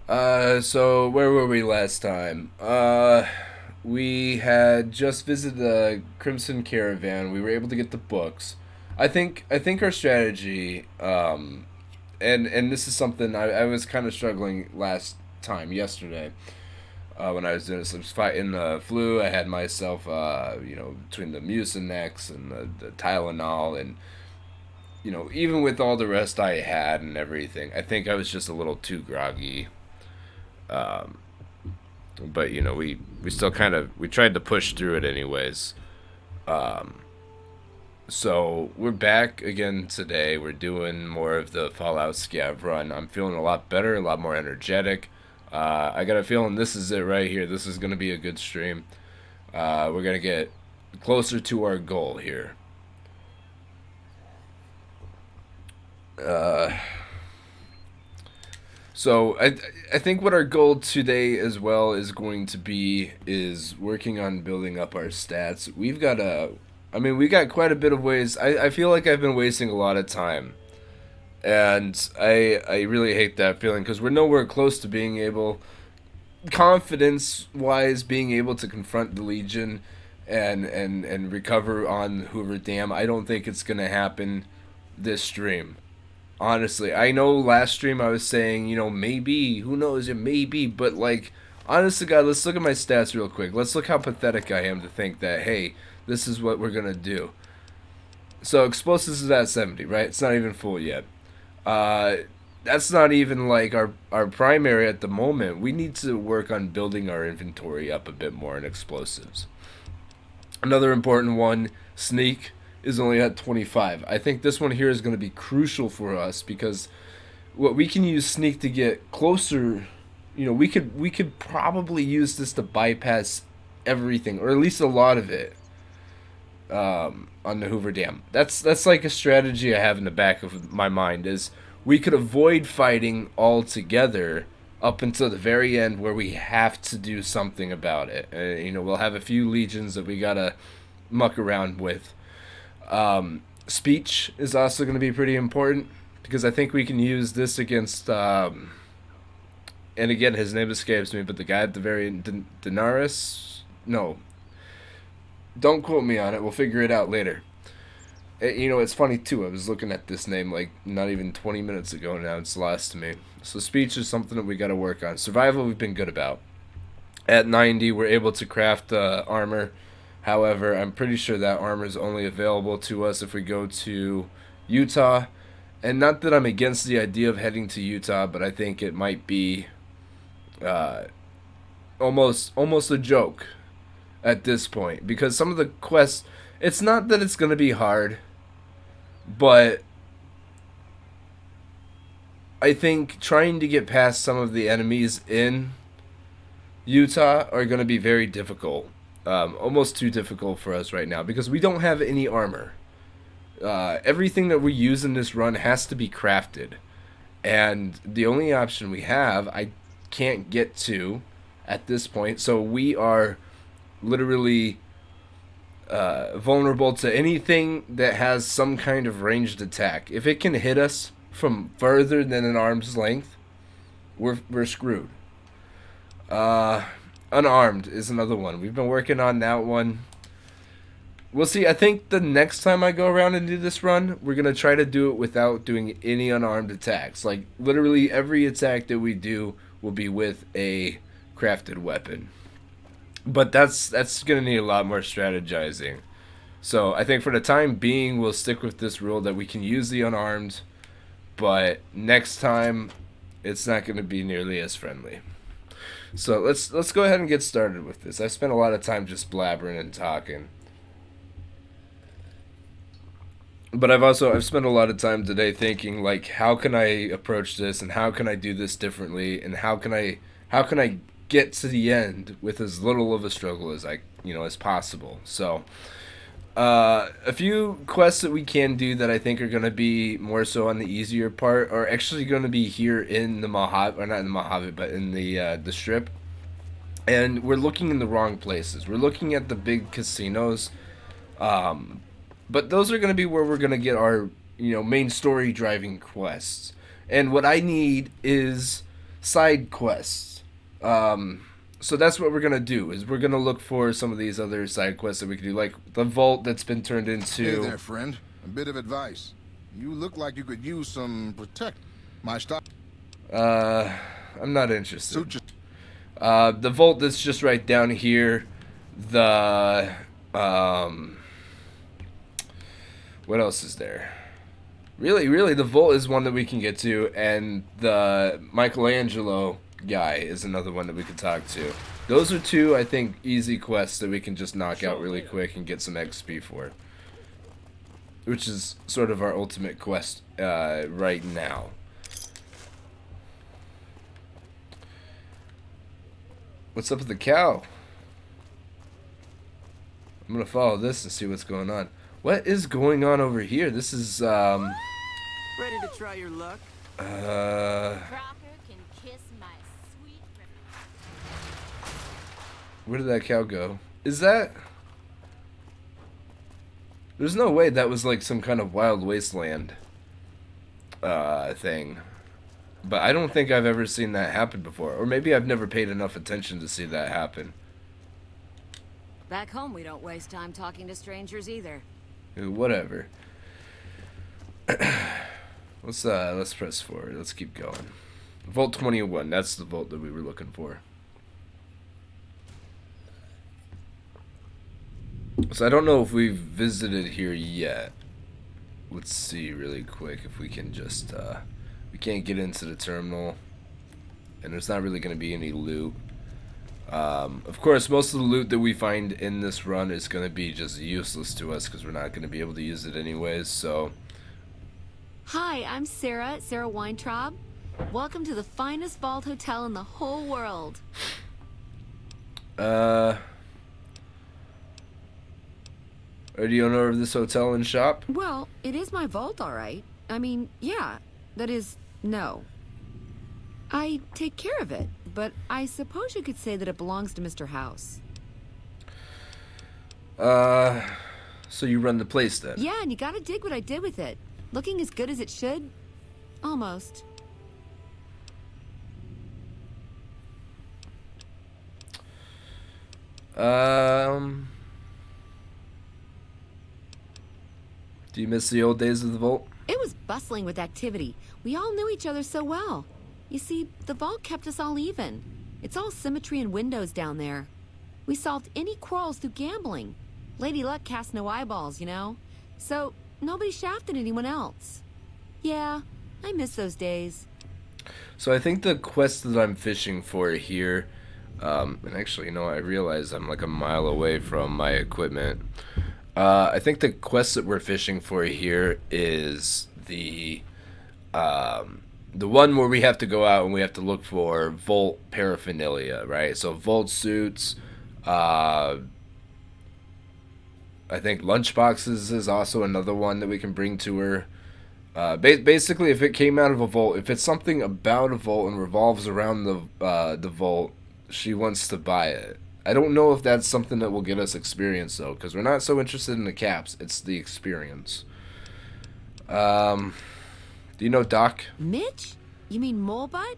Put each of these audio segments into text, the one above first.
So where were we last time? We had just visited the Crimson Caravan. We were able to get the books. I think our strategy, and this is something I was kind of struggling last time yesterday. When I was doing this, I was fighting the flu. I had myself, between the Mucinex and the Tylenol, and even with all the rest I had and everything, I think I was just a little too groggy. Um, but we still kind of we tried to push through it anyways. Um, so we're back again today. We're doing more of the Fallout Scav run. I'm feeling a lot better, a lot more energetic. I got a feeling this is it right here. This is gonna be a good stream. We're gonna get closer to our goal here. Uh, So I think what our goal today as well is going to be is working on building up our stats. We got quite a bit of ways. I feel like I've been wasting a lot of time, and I really hate that feeling because we're nowhere close to being able, confidence wise, being able to confront the Legion, and recover on Hoover Dam. I don't think it's gonna happen this stream. Honestly, I know last stream I was saying, maybe, who knows, it may be, but like, honestly, God, let's look at my stats real quick. Let's look how pathetic I am to think that, hey, this is what we're gonna do. So explosives is at 70, right? It's not even full yet. Uh, that's not even like our primary at the moment. We need to work on building our inventory up a bit more in explosives. Another important one, sneak, is only at 25. I think this one here is going to be crucial for us because what we can use sneak to get closer, we could probably use this to bypass everything, or at least a lot of it, on the Hoover Dam. That's like a strategy I have in the back of my mind is we could avoid fighting altogether up until the very end where we have to do something about it. We'll have a few legions that we gotta muck around with. Speech is also going to be pretty important because I think we can use this against. And again, his name escapes me, but the guy at the very end, Daenerys. No, don't quote me on it. We'll figure it out later. It's funny too. I was looking at this name like not even 20 minutes ago. Now it's lost to me. So speech is something that we got to work on. Survival we've been good about. At 90, we're able to craft armor. However, I'm pretty sure that armor is only available to us if we go to Utah. And not that I'm against the idea of heading to Utah, but I think it might be uh, almost a joke at this point because some of the quests. It's not that it's gonna be hard, but I think trying to get past some of the enemies in Utah are gonna be very difficult. Almost too difficult for us right now because we don't have any armor. Everything that we use in this run has to be crafted, and the only option we have, I can't get to at this point. So we are literally vulnerable to anything that has some kind of ranged attack. If it can hit us from further than an arm's length, we're screwed. Uh, Unarmed is another one. We've been working on that one. We'll see. I think the next time I go around and do this run, we're going to try to do it without doing any unarmed attacks. Like, literally every attack that we do will be with a crafted weapon. But that's going to need a lot more strategizing. So I think for the time being, we'll stick with this rule that we can use the unarmed, but next time, it's not going to be nearly as friendly. So let's go ahead and get started with this. I've spent a lot of time just blabbering and talking. But I've spent a lot of time today thinking like how can I approach this and how can I do this differently and how can I get to the end with as little of a struggle as as possible. So a few quests that we can do that I think are going to be more so on the easier part are actually going to be here in the Mojave, or not in the Mojave, but in the Strip. And we're looking in the wrong places. We're looking at the big casinos, um, but those are going to be where we're going to get our main story driving quests. And what I need is side quests. So that's what we're gonna do. Is we're gonna look for some of these other side quests that we can do, like the vault that's been turned into. Hey there, friend. A bit of advice. You look like you could use some protect. My stock. I'm not interested. Suit you. The vault that's just right down here. The what else is there? Really, the vault is one that we can get to, and the Michelangelo guy is another one that we could talk to. Those are two, I think, easy quests that we can just knock out really quick and get some XP for. Which is sort of our ultimate quest right now. What's up with the cow? I'm gonna follow this and see what's going on. What is going on over here? This is, Ready to try your luck? Crocker can kiss my sweet. Where did that cow go? Is that... There's no way that was like some kind of wild wasteland thing. But I don't think I've ever seen that happen before. Or maybe I've never paid enough attention to see that happen. Back home, we don't waste time talking to strangers either. Whatever. Let's press forward. Let's keep going. Vault 21. That's the vault that we were looking for. So I don't know if we've visited here yet. Let's see really quick if we can just we can't get into the terminal, and there's not really going to be any loot. Of course, most of the loot that we find in this run is going to be just useless to us because we're not going to be able to use it anyways. So Hi, I'm Sarah Weintraub. Welcome to the finest vault hotel in the whole world. Are the owner of this hotel and shop? Well, it is my vault, all right. I mean, yeah. That is, no. I take care of it, but I suppose you could say that it belongs to Mr. House. So you run the place then? Yeah, and you gotta dig what I did with it. Looking as good as it should. Almost. Do you miss the old days of the vault? It was bustling with activity. We all knew each other so well. You see, the vault kept us all even. It's all symmetry and windows down there. We solved any quarrels through gambling. Lady Luck cast no eyeballs, you know? So, nobody shafted anyone else. Yeah, I miss those days. So I think the quest that I'm fishing for here, and actually, you know, I realize I'm like a mile away from my equipment. I think the quest that we're fishing for here is the one where we have to go out and we have to look for vault paraphernalia, right? So vault suits, I think lunchboxes is also another one that we can bring to her. Basically, if it came out of a vault, if it's something about a vault and revolves around the vault, she wants to buy it. I don't know if that's something that will get us experience, though, because we're not so interested in the caps. It's the experience. Do you know Doc? Mitch? You mean Molebutt?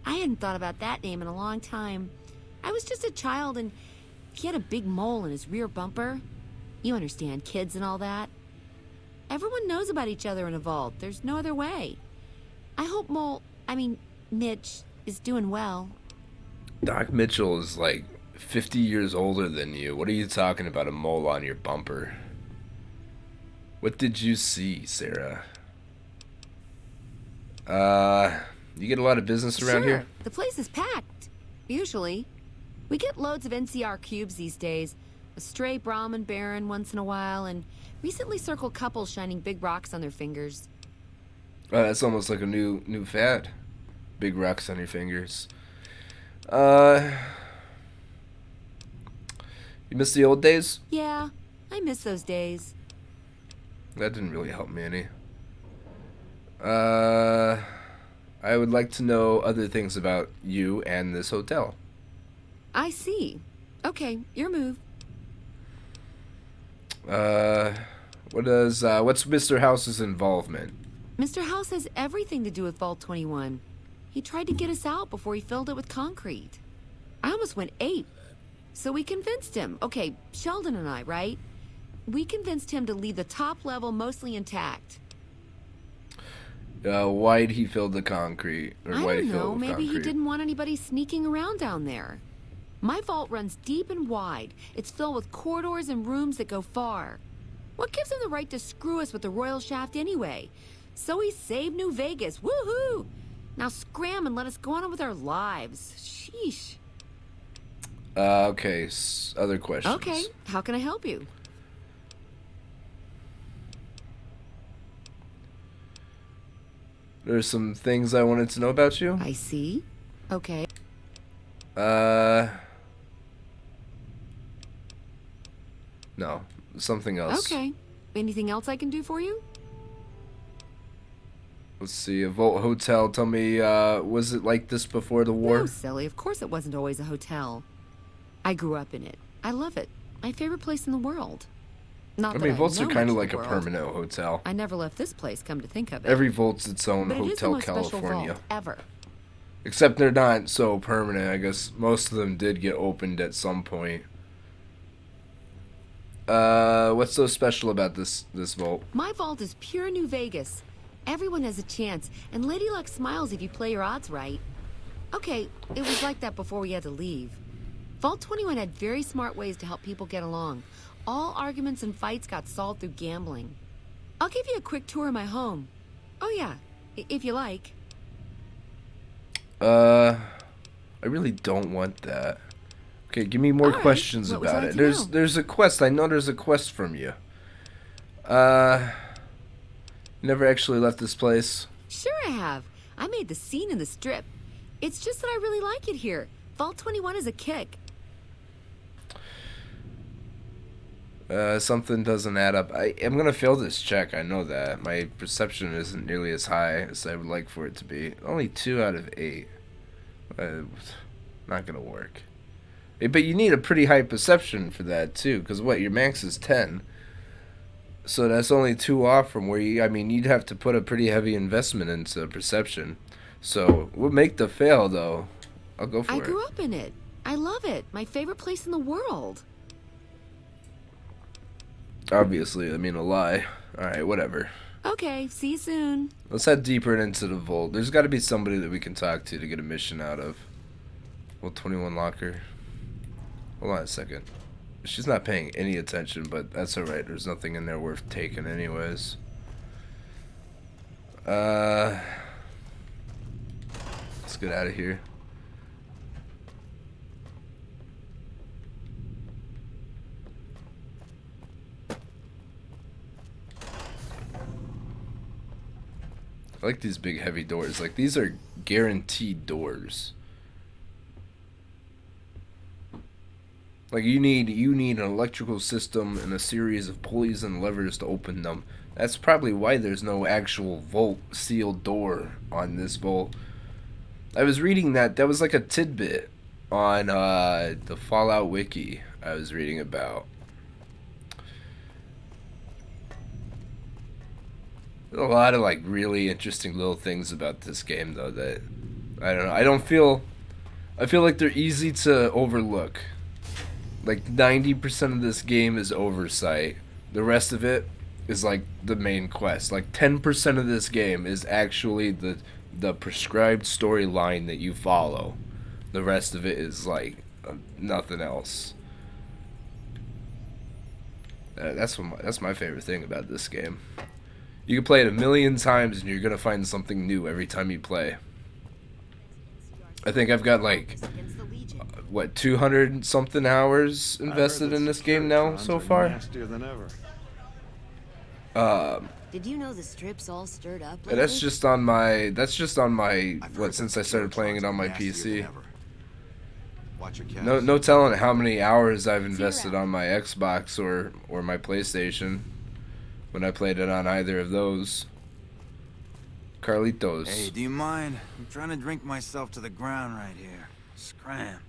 I hadn't thought about that name in a long time. I was just a child, and he had a big mole in his rear bumper. You understand, kids and all that. Everyone knows about each other in a vault. There's no other way. I hope Mitch is doing well. Doc Mitchell is like 50 years older than you. What are you talking about, a mole on your bumper? What did you see, Sarah? You get a lot of business around here? The place is packed. Usually. We get loads of NCR cubes these days. A stray Brahmin Baron once in a while, and recently circled couples shining big rocks on their fingers. That's almost like a new fad. Big rocks on your fingers. You miss the old days? Yeah, I miss those days. That didn't really help me any. I would like to know other things about you and this hotel. I see. Okay, your move. What's Mr. House's involvement? Mr. House has everything to do with Vault 21. He tried to get us out before he filled it with concrete. I almost went ape. So we convinced him. Okay, Sheldon and I, right? We convinced him to leave the top level mostly intact. Why'd he fill the concrete? Or I why'd don't he fill know. it with Maybe he concrete? didn't want anybody sneaking around down there. My vault runs deep and wide. It's filled with corridors and rooms that go far. What gives him the right to screw us with the royal shaft anyway? So he saved New Vegas. Woohoo! Now scram and let us go on with our lives. Sheesh. Okay, other questions. Okay, how can I help you? There's some things I wanted to know about you. I see. Okay. No, something else. Okay. Anything else I can do for you? Let's see, a Vault Hotel. Tell me, was it like this before the war? No, silly. Of course it wasn't always a hotel. I grew up in it. I love it. My favorite place in the world. Not I that mean, vaults know are kind of much like a the world. permanent hotel. I never left this place, come to think of it. Every vault's its own but it is the Hotel most special California. vault ever. Except they're not so permanent. I guess most of them did get opened at some point. What's so special about this vault? My vault is pure New Vegas. Everyone has a chance, and Lady Luck smiles if you play your odds right. Okay, it was like that before we had to leave. Vault 21 had very smart ways to help people get along. All arguments and fights got solved through gambling. I'll give you a quick tour of my home. Oh yeah, if you like. I really don't want that. Okay, give me more All right, questions what would you about like it. to know? There's a quest. I know there's a quest from you. Never actually left this place. Sure I have. I made the scene in the strip. It's just that I really like it here. Vault 21 is a kick. Something doesn't add up. I'm gonna fail this check. I know that. My perception isn't nearly as high as I would like for it to be. Only 2 out of 8. Not gonna work. But you need a pretty high perception for that too, because what, your max is 10. So that's only 2 off from where you. I mean, you'd have to put a pretty heavy investment into perception. So we'll make the fail though. I'll go for I it. grew up in it. I love it. My favorite place in the world. Obviously, I mean a lie. All right, whatever. Okay, see you soon. Let's head deeper into the vault. There's got to be somebody that we can talk to get a mission out of. Well, 21 locker. Hold on a second. She's not paying any attention, but that's alright. There's nothing in there worth taking anyways. Let's get out of here. I like these big heavy doors. Like, these are guaranteed doors. Like, you need an electrical system and a series of pulleys and levers to open them. That's probably why there's no actual vault sealed door on this vault. I was reading that was like a tidbit on the Fallout wiki I was reading about. There's a lot of like really interesting little things about this game though that I don't know. I feel like they're easy to overlook. Like 90% of this game is oversight. The rest of it is like the main quest. Like 10% of this game is actually the prescribed storyline that you follow. The rest of it is like nothing else. That's my favorite thing about this game. You can play it a million times and you're gonna find something new every time you play. I think I've got like what 200 something hours invested in this game now so far. Nastier than ever. Did you know the strip's all stirred up And that's just on my I've heard since that I started playing it on my nastier than PC. ever. Watch your cats. No telling how many hours I've invested on my Xbox or my PlayStation when I played it on either of those. Carlitos. Hey, do you mind? I'm trying to drink myself to the ground right here. Scram.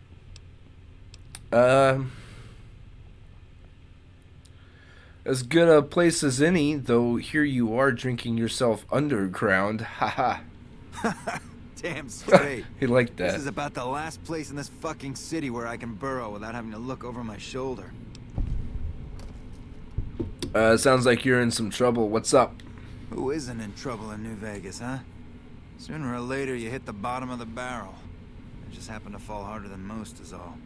As good a place as any, though here you are drinking yourself underground. Haha. damn straight. He liked This that. is about the last place in this fucking city where I can burrow without having to look over my shoulder. Sounds like you're in some trouble. What's up? Who isn't in trouble in New Vegas, huh? Sooner or later, you hit the bottom of the barrel. I just happen to fall harder than most is all.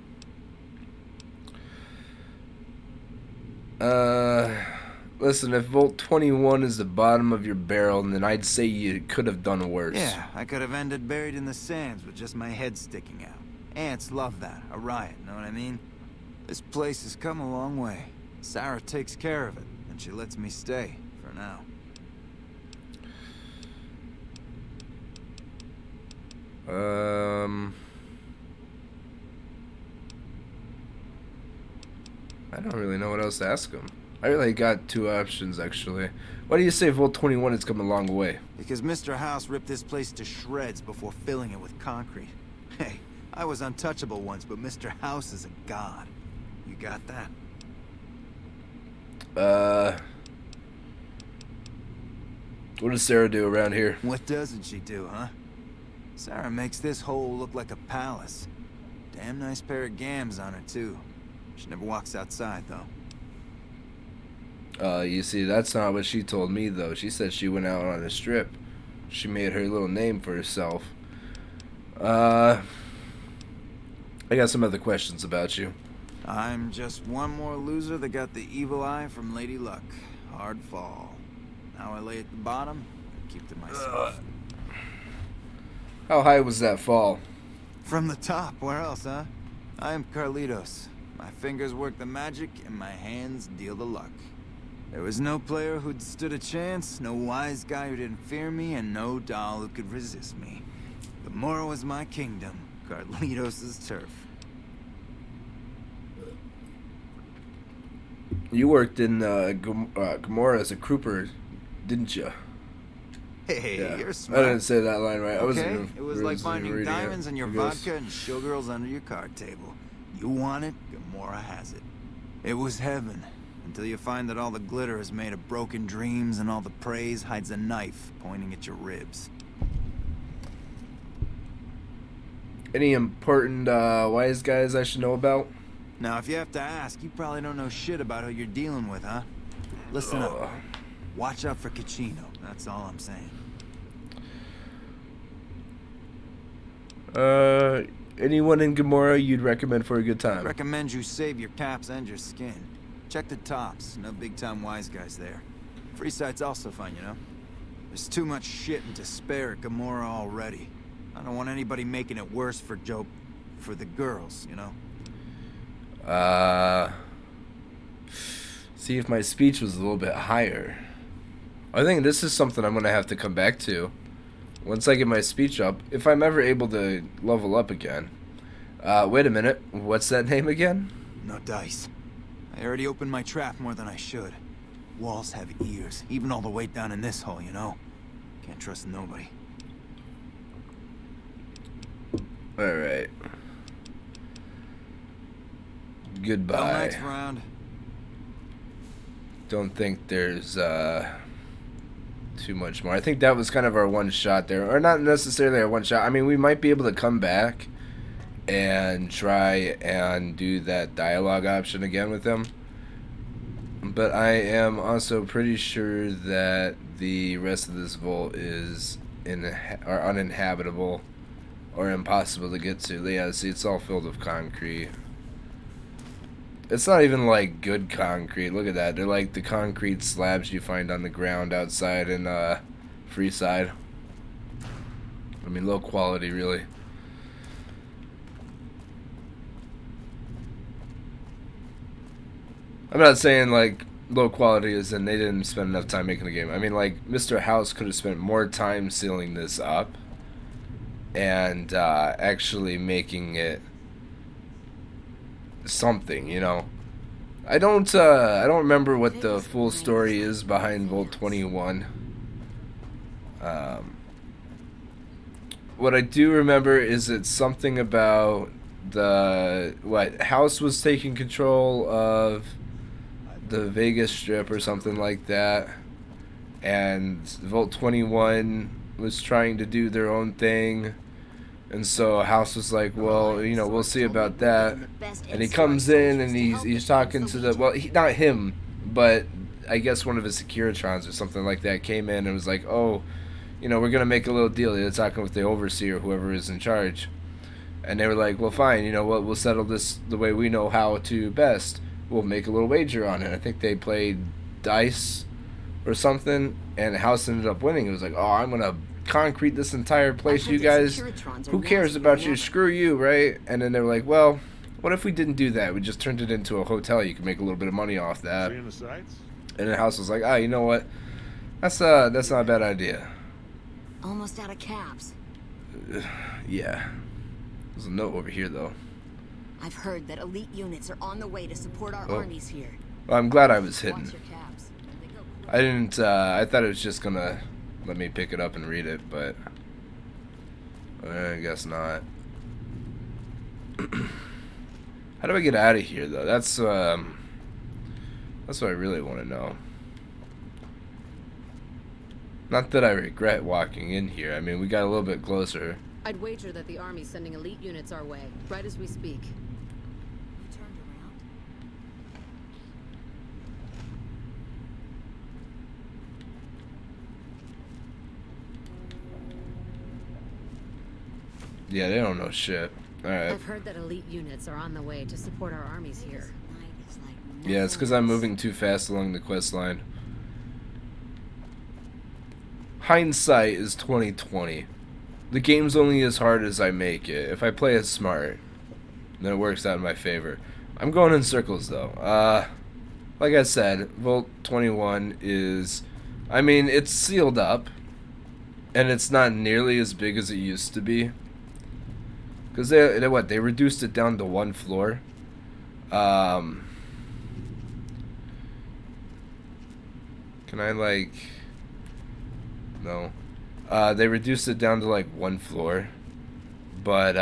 Listen, if Volt 21 is the bottom of your barrel, then I'd say you could have done worse. Yeah, I could have ended buried in the sands with just my head sticking out. Ants love that. A riot, know what I mean? This place has come a long way. Sarah takes care of it, and she lets me stay, for now. I don't really know what else to ask him. I really got two options, actually. Why do you say Volt 21 has come a long way? Because Mr. House ripped this place to shreds before filling it with concrete. Hey, I was untouchable once, but Mr. House is a god. You got that? What does Sarah do around here? What doesn't she do, huh? Sarah makes this hole look like a palace. Damn nice pair of gams on her, too. She never walks outside, though. You see, that's not what she told me, though. She said she went out on a strip. She made her little name for herself. I got some other questions about you. I'm just one more loser that got the evil eye from Lady Luck. Hard fall. Now I lay at the bottom and keep to myself. How high was that fall? From the top, where else, huh? I am Carlitos. My fingers work the magic and my hands deal the luck. There was no player who'd stood a chance, no wise guy who didn't fear me, and no doll who could resist me. Gamora was my kingdom, Carlitos' turf. You worked in Gamora as a crooper, didn't you? Hey, Yeah. you're I smart. didn't say that line right. I wasn't Okay, even it was like finding reading it. diamonds in your I guess. vodka and showgirls under your card table. You want it, Gamora has it. It was heaven, until you find that all the glitter is made of broken dreams and all the praise hides a knife pointing at your ribs. Any important wise guys I should know about? Now, if you have to ask, you probably don't know shit about who you're dealing with, huh? Listen up. Watch out for Caccino, that's all I'm saying. Anyone in Gamora you'd recommend for a good time? Recommend you save your caps and your skin. Check the tops, no big-time wise guys there. Freeside's also fun, you know? There's too much shit and despair at Gamora already. I don't want anybody making it worse for the girls, you know? See if my speech was a little bit higher. I think this is something I'm gonna have to come back to once I get my speech up, if I'm ever able to level up again. Wait a minute, what's that name again? No dice. I already opened my trap more than I should. Walls have ears, even all the way down in this hole, you know? Can't trust nobody. Alright. Goodbye. Till next round. Don't think there's too much more. I think that was kind of our one shot there, or not necessarily our one shot. I mean, we might be able to come back and try and do that dialogue option again with him, but I am also pretty sure that the rest of this vault is uninhabitable or impossible to get to. Yeah, see, it's all filled with concrete. It's not even like good concrete. Look at that. They're like the concrete slabs you find on the ground outside in Freeside. I mean, low quality, really. I'm not saying like low quality is and they didn't spend enough time making the game. I mean, like Mr. House could have spent more time sealing this up and actually making it something, you know. I don't remember what the full story is behind Volt 21. What I do remember is it's something about House was taking control of the Vegas Strip or something like that, and Volt 21 was trying to do their own thing, And so House was like, well, you know, we'll see about that. And he comes in and he's talking to the, well, not him, but I guess one of his Securitrons or something like that came in and was like, oh, you know, we're gonna make a little deal. They're talking with the overseer, whoever is in charge. And they were like, well, fine, you know what, we'll settle this the way we know how to best. We'll make a little wager on it. I think they played dice or something, and House ended up winning. It was like, oh, I'm going to concrete this entire place, you guys. Who cares about you? Screw you, right? And then they were like, well, what if we didn't do that? We just turned it into a hotel. You could make a little bit of money off that. Seeing the sights? And then House was like, ah, you know what? That's not a bad idea. Almost out of caps. Yeah. There's a note over here, though. I've heard that elite units are on the way to support our armies here. Well, I'm glad I was hidden. Watch your caps. They go quick. I didn't, I thought it was just gonna let me pick it up and read it, but I guess not. How do I get out of here, though? That's what I really want to know. Not that I regret walking in here. I mean, we got a little bit closer. I'd wager that the army's sending elite units our way, right as we speak. You turned around. Yeah, they don't know shit. Alright. I've heard that elite units are on the way to support our armies here. Night is like Yeah, it's because nothing I'm else. moving too fast along the quest line. Hindsight is 2020. The game's only as hard as I make it. If I play it smart, then it works out in my favor. I'm going in circles, though. Like I said, Vault 21 is... I mean, it's sealed up. And it's not nearly as big as it used to be. Because they reduced it down to one floor. Can I, like... No. They reduced it down to like one floor, but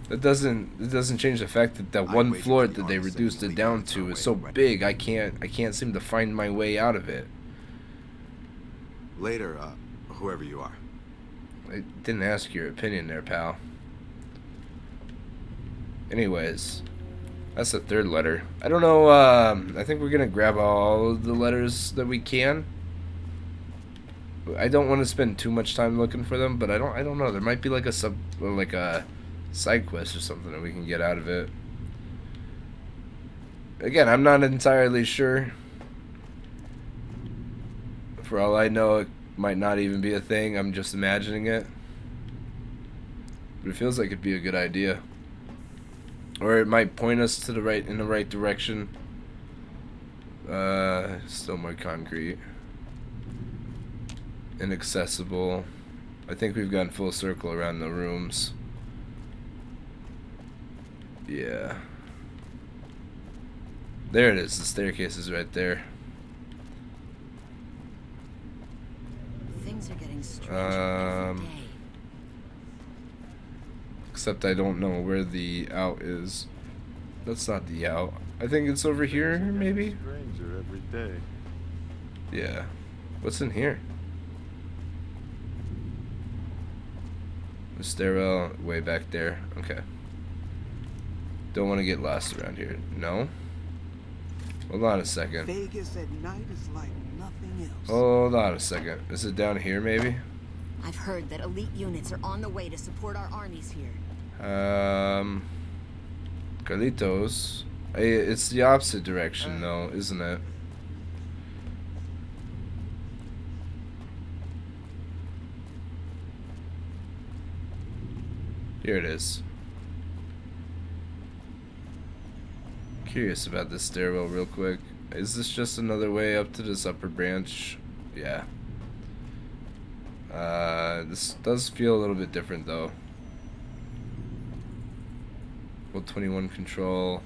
it doesn't change the fact that that one floor that they reduced it down to is so big. I can't seem to find my way out of it. Later, whoever you are. I didn't ask your opinion there, pal. Anyways, that's the third letter. I don't know. I think we're gonna grab all of the letters that we can. I don't want to spend too much time looking for them, but I don't know. There might be like a side quest or something that we can get out of it. Again, I'm not entirely sure. For all I know, it might not even be a thing. I'm just imagining it. But it feels like it'd be a good idea. Or it might point us to in the right direction. Still more concrete. Inaccessible. I think we've gone full circle around the rooms. Yeah. There it is. The staircase is right there. Things are getting stranger every day. Except I don't know where the out is. That's not the out. I think it's over here, maybe? Stranger every day. Yeah. What's in here? The stairwell way back there. Okay. Don't want to get lost around here. No? Hold on a second. Vegas at night is like nothing else. Hold on a second. Is it down here, maybe? I've heard that elite units are on the way to support our armies here. Carlitos. It's the opposite direction, though, isn't it? Here it is. Curious about this stairwell real quick. Is this just another way up to this upper branch? Yeah. This does feel a little bit different though. World 21 control.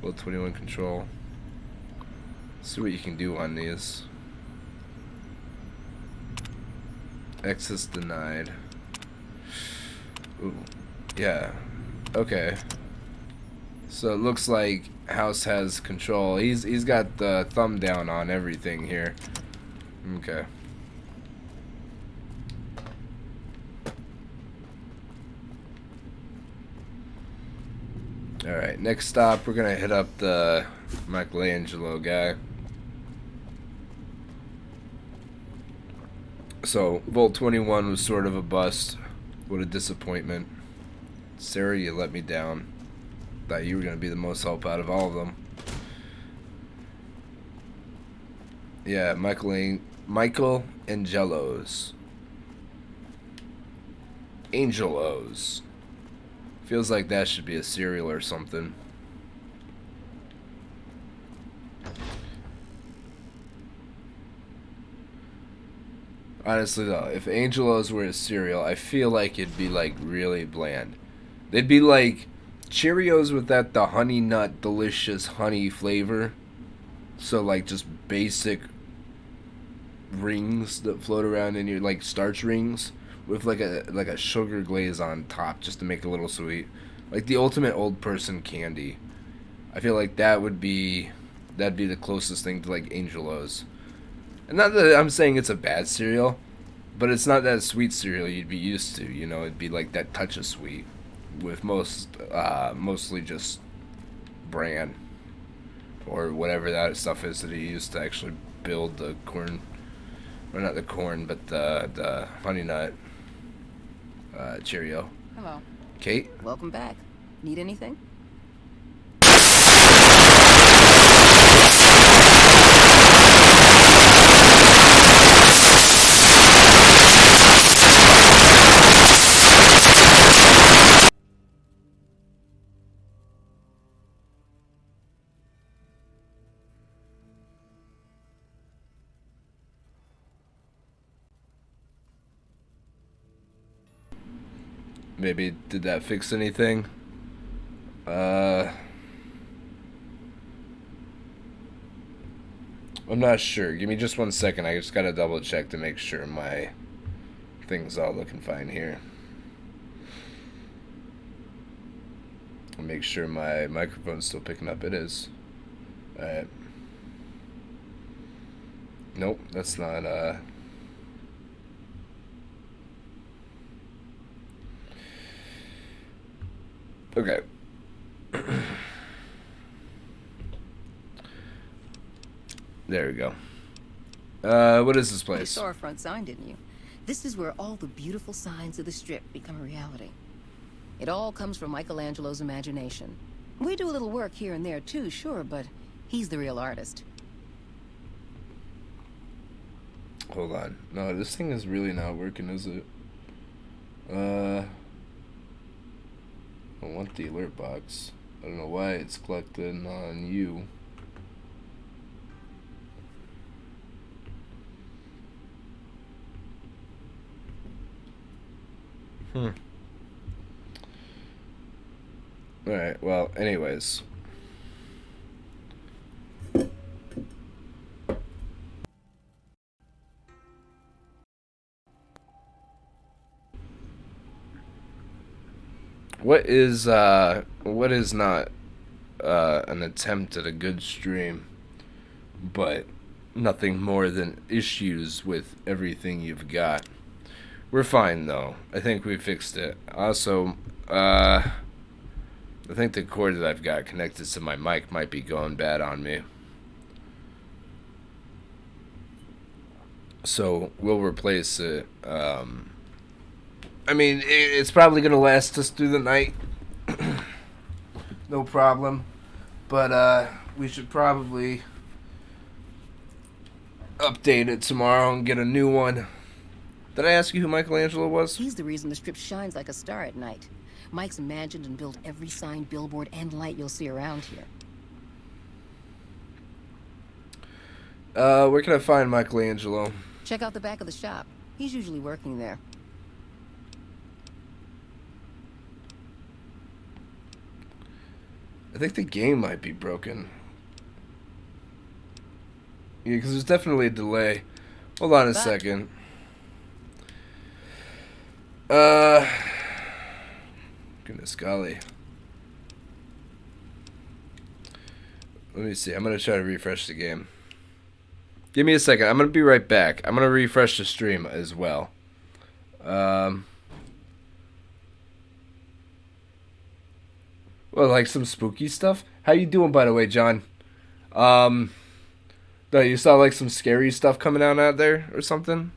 World 21 control. See what you can do on these. Access denied. Ooh. Yeah. Okay. So it looks like House has control. He's got the thumb down on everything here. Okay. Alright, next stop, we're gonna hit up the Michelangelo guy. So, Volt 21 was sort of a bust. What a disappointment. Sarah, you let me down. Thought you were gonna be the most help out of all of them. Yeah, Michael Angelos. Angelos. Feels like that should be a cereal or something. Honestly though, if Angelos were a cereal, I feel like it'd be like really bland. They'd be like Cheerios with the honey nut delicious honey flavor. So like just basic rings that float around in your like starch rings with like a sugar glaze on top just to make it a little sweet. Like the ultimate old person candy. I feel like that'd be the closest thing to like Angelos. And not that I'm saying it's a bad cereal, but it's not that sweet cereal you'd be used to, you know, it'd be like that touch of sweet with mostly just bran or whatever that stuff is that he used to actually build the corn, or not the corn, but the honey nut Cheerio. Hello. Kate? Welcome back. Need anything? Maybe did that fix anything? I'm not sure. Give me just 1 second. I just gotta double check to make sure my thing's all looking fine here. I'll make sure my microphone's still picking up. It is. Alright. Nope, that's not okay. There we go. What is this You place? saw our front sign, didn't you? This is where all the beautiful signs of the strip become a reality. It all comes from Michelangelo's imagination. We do a little work here and there too, sure, but he's the real artist. Hold on. No, this thing is really not working, is it? I want the alert box. I don't know why it's collecting on you. Alright, well, anyways. What is not an attempt at a good stream, but nothing more than issues with everything you've got. We're fine though. I think we fixed it. Also, I think the cord that I've got connected to my mic might be going bad on me. So we'll replace it. I mean, it's probably gonna last us through the night. No problem. But we should probably update it tomorrow and get a new one. Did I ask you who Michelangelo was? He's the reason the strip shines like a star at night. Mike's imagined and built every sign, billboard, and light you'll see around here. Where can I find Michelangelo? Check out the back of the shop. He's usually working there. I think the game might be broken. Yeah, because there's definitely a delay. Hold on a second. Goodness golly. Let me see. I'm going to try to refresh the game. Give me a second. I'm going to be right back. I'm going to refresh the stream as well. Well, like some spooky stuff. How you doing, by the way, John? Um, no, you saw like some scary stuff coming out there or something?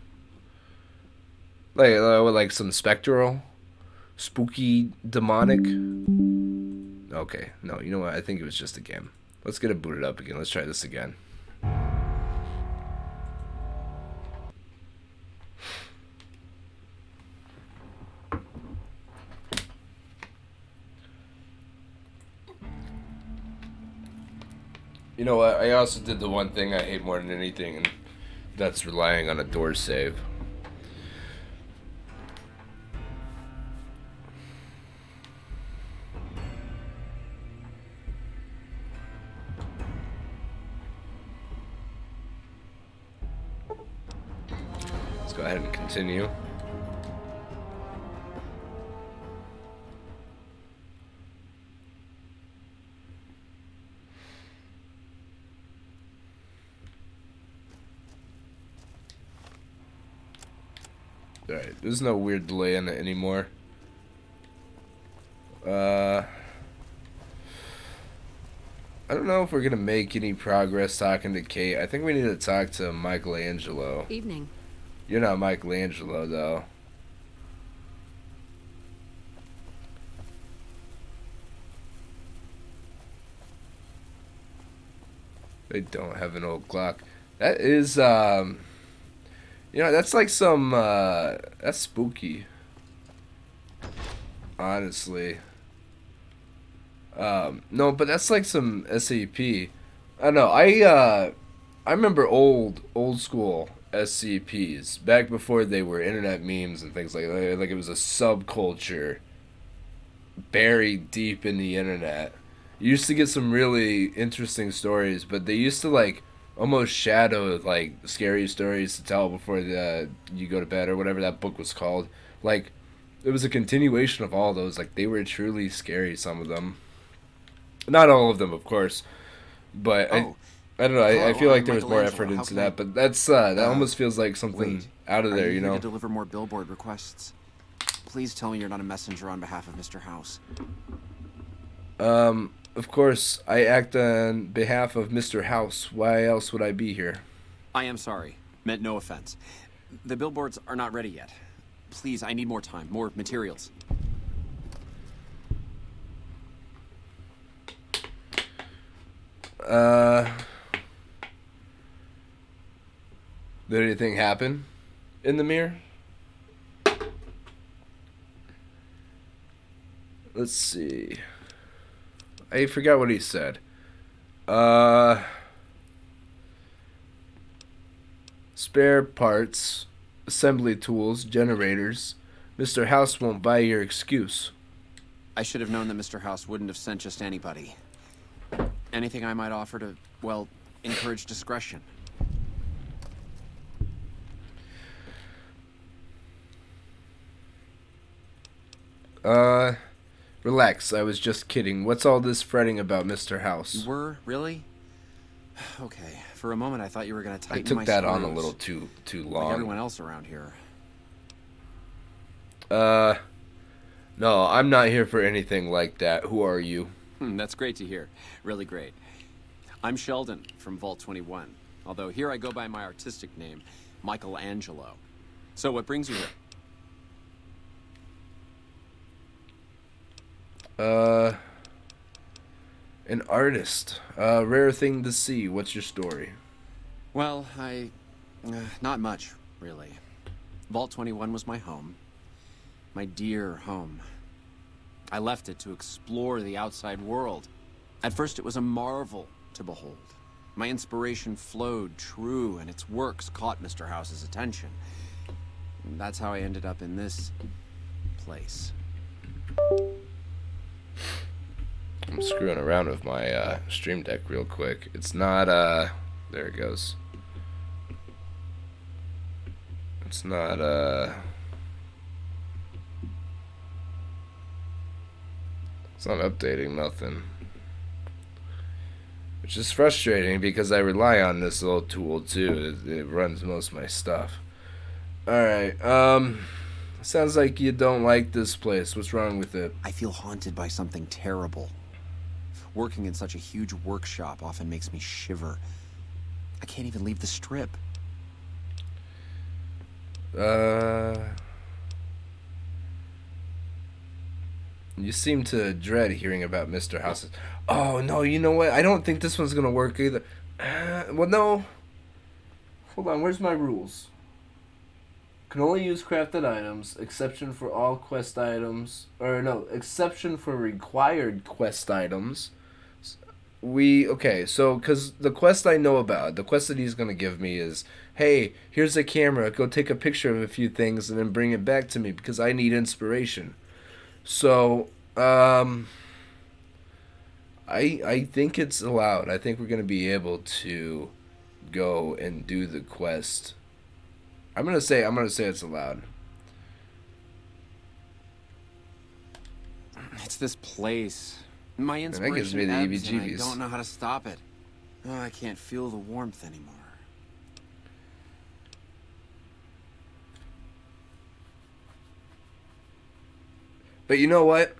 Like some spectral, spooky, demonic. Okay, no, you know what? I think it was just a game. Let's get it booted up again. Let's try this again. You know what? I also did the one thing I hate more than anything, and that's relying on a door save. Let's go ahead and continue. Alright, there's no weird delay in it anymore. I don't know if we're gonna make any progress talking to Kate. I think we need to talk to Michelangelo. Evening. You're not Michelangelo, though. They don't have an old clock. That is, you know, that's like some, that's spooky. Honestly. No, but that's like some SCP. I don't know. I remember old school SCPs back before they were internet memes and things like that. Like it was a subculture buried deep in the internet. You used to get some really interesting stories, but they used to like almost shadow like scary stories to tell before you go to bed or whatever that book was called. Like it was a continuation of all those. Like they were truly scary, some of them. Not all of them, of course, but I don't know. I feel like there was more effort into that, but that's that almost feels like something out of there, you know. To deliver more billboard requests. Please tell me you're not a messenger on behalf of Mr. House. Of course, I act on behalf of Mr. House. Why else would I be here? I am sorry. Meant no offense. The billboards are not ready yet. Please, I need more time, more materials. Did anything happen in the mirror? Let's see. I forgot what he said. Spare parts, assembly tools, generators. Mr. House won't buy your excuse. I should have known that Mr. House wouldn't have sent just anybody. Anything I might offer to, well, encourage discretion. Relax, I was just kidding. What's all this fretting about, Mr. House? You were? Really? Okay, for a moment I thought you were going to I tighten my took that screws, on a little too long. like everyone else around here. No, I'm not here for anything like that. Who are you? That's great to hear. Really great. I'm Sheldon from Vault 21, although here I go by my artistic name, Michelangelo. So what brings you here? An artist. Rare thing to see. What's your story? Well, not much, really. Vault 21 was my home. My dear home. I left it to explore the outside world. At first it was a marvel to behold. My inspiration flowed true, and its works caught Mr. House's attention. And that's how I ended up in this place. I'm screwing around with my stream deck real quick. It's not there it goes. It's not it's not updating nothing. Which is frustrating because I rely on this little tool too. It runs most of my stuff. Alright, sounds like you don't like this place. What's wrong with it? I feel haunted by something terrible. Working in such a huge workshop often makes me shiver. I can't even leave the strip. You seem to dread hearing about Mr. House's. Oh, no, you know what? I don't think this one's gonna work either. Well, no. Hold on, where's my rules? Can only use crafted items, exception for all quest items, or no, exception for required quest items. Okay, so, because the quest I know about, the quest that he's going to give me is, hey, here's a camera, go take a picture of a few things and then bring it back to me because I need inspiration. So, I think it's allowed. I think we're going to be able to go and do the quest. I'm gonna say it's allowed. It's this place. My And that gives me inspiration the ebbs and I EBGBs. don't know how to stop it. Oh, I can't feel the warmth anymore. But you know what?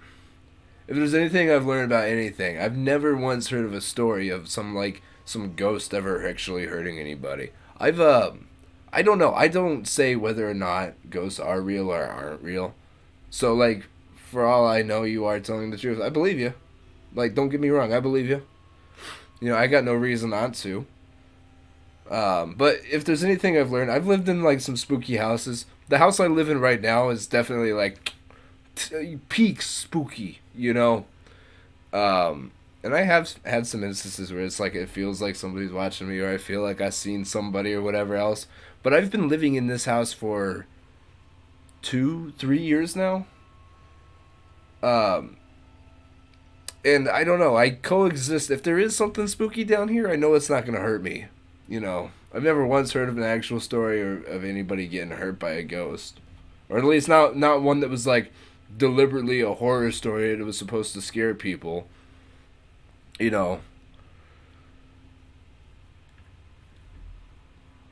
If there's anything I've learned about anything, I've never once heard of a story of some ghost ever actually hurting anybody. I don't know. I don't say whether or not ghosts are real or aren't real. So, like, for all I know, you are telling the truth. I believe you. Like, don't get me wrong. I believe you. You know, I got no reason not to. But if there's anything I've learned, I've lived in, like, some spooky houses. The house I live in right now is definitely, like, peak spooky, you know? And I have had some instances where it's like it feels like somebody's watching me, or I feel like I've seen somebody or whatever else. But I've been living in this house for 2-3 years now. And I don't know, I coexist. If there is something spooky down here, I know it's not going to hurt me. You know, I've never once heard of an actual story or of anybody getting hurt by a ghost. Or at least not one that was like deliberately a horror story that was supposed to scare people. You know,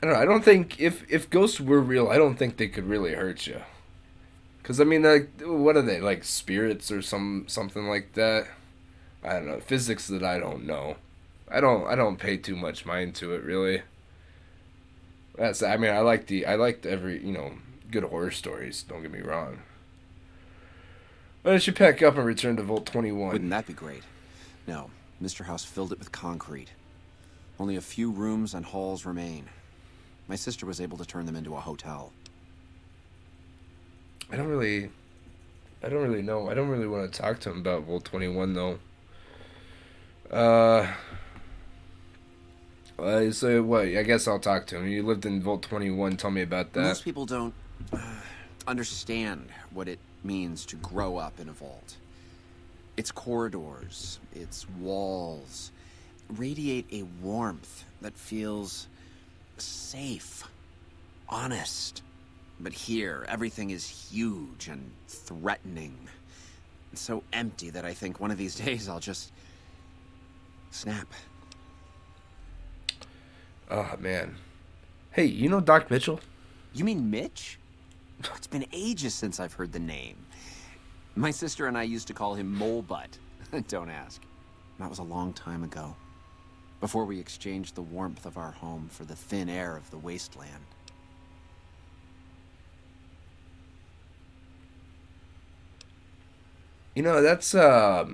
I don't know. I don't think if ghosts were real, I don't think they could really hurt you. Cause I mean, like, what are they, like spirits or something like that? I don't know, physics that I don't know. I don't pay too much mind to it really. I mean, I liked every good horror stories. Don't get me wrong. Why don't you pack up and return to Vault 21? Wouldn't that be great? No. Mr. House filled it with concrete. Only a few rooms and halls remain. My sister was able to turn them into a hotel. I don't really know. I don't really want to talk to him about Vault 21 though. So what? I guess I'll talk to him. You lived in Vault 21. Tell me about that. Most people don't understand what it means to grow up in a vault. Its corridors, its walls, radiate a warmth that feels safe, honest. But here, everything is huge and threatening. And so empty that I think one of these days I'll just snap. Oh, man. Hey, you know Doc Mitchell? You mean Mitch? It's been ages since I've heard the name. My sister and I used to call him Mole Butt. Don't ask. That was a long time ago. Before we exchanged the warmth of our home for the thin air of the wasteland. You know, that's God,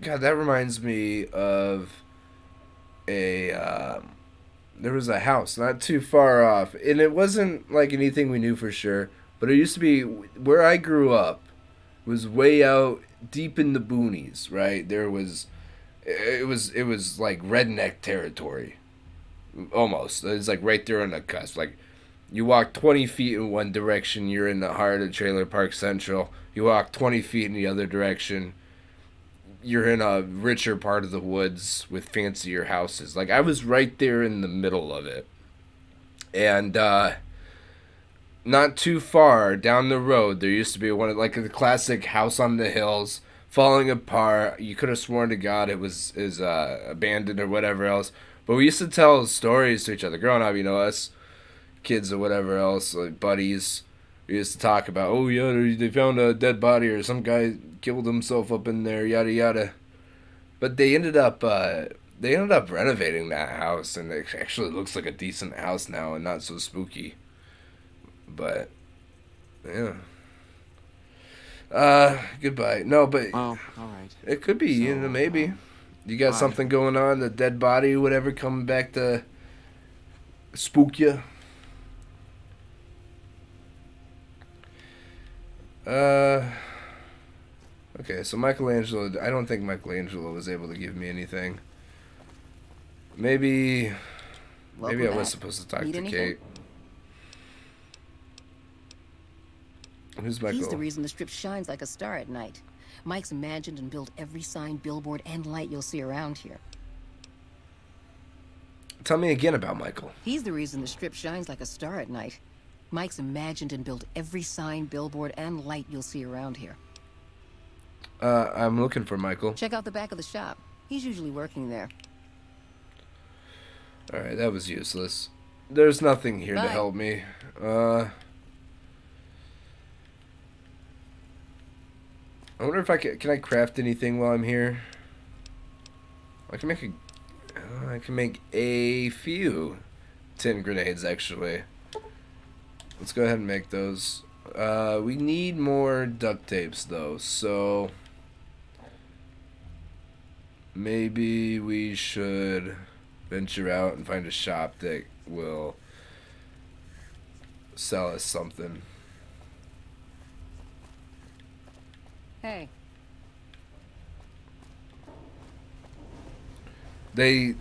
that reminds me of there was a house not too far off, and it wasn't like anything we knew for sure, but it used to be where I grew up was way out deep in the boonies, right? It was like redneck territory. Almost. It's like right there on the cusp. Like you walk 20 feet in one direction, you're in the heart of Trailer Park Central. You walk 20 feet in the other direction, you're in a richer part of the woods with fancier houses. Like, I was right there in the middle of it. And, not too far down the road, there used to be one of, like, the classic house on the hills, falling apart. You could have sworn to God it was abandoned or whatever else. But we used to tell stories to each other. Growing up, you know, us kids or whatever else, like buddies, we used to talk about, oh, yeah, they found a dead body or some guy killed himself up in there, yada, yada. But they ended up renovating that house, and it actually looks like a decent house now and not so spooky. But yeah. Goodbye. No, but Oh, all right. it could be, So, maybe. You got bye. something going on, the dead body, whatever, coming back to spook you. Okay, so Michelangelo, I don't think Michelangelo was able to give me anything. Maybe I Welcome was back. supposed to talk Need to anything? Kate. Who's Michael? He's the reason the strip shines like a star at night. Mike's imagined and built every sign, billboard, and light you'll see around here. Tell me again about Michael. He's the reason the strip shines like a star at night. Mike's imagined and built every sign, billboard, and light you'll see around here. I'm looking for Michael. Check out the back of the shop. He's usually working there. Alright, that was useless. There's nothing here to Bye. help me. I wonder if I can I craft anything while I'm here? I can make a few tin grenades, actually. Let's go ahead and make those. We need more duct tapes, though, so maybe we should venture out and find a shop that will sell us something. Hey. They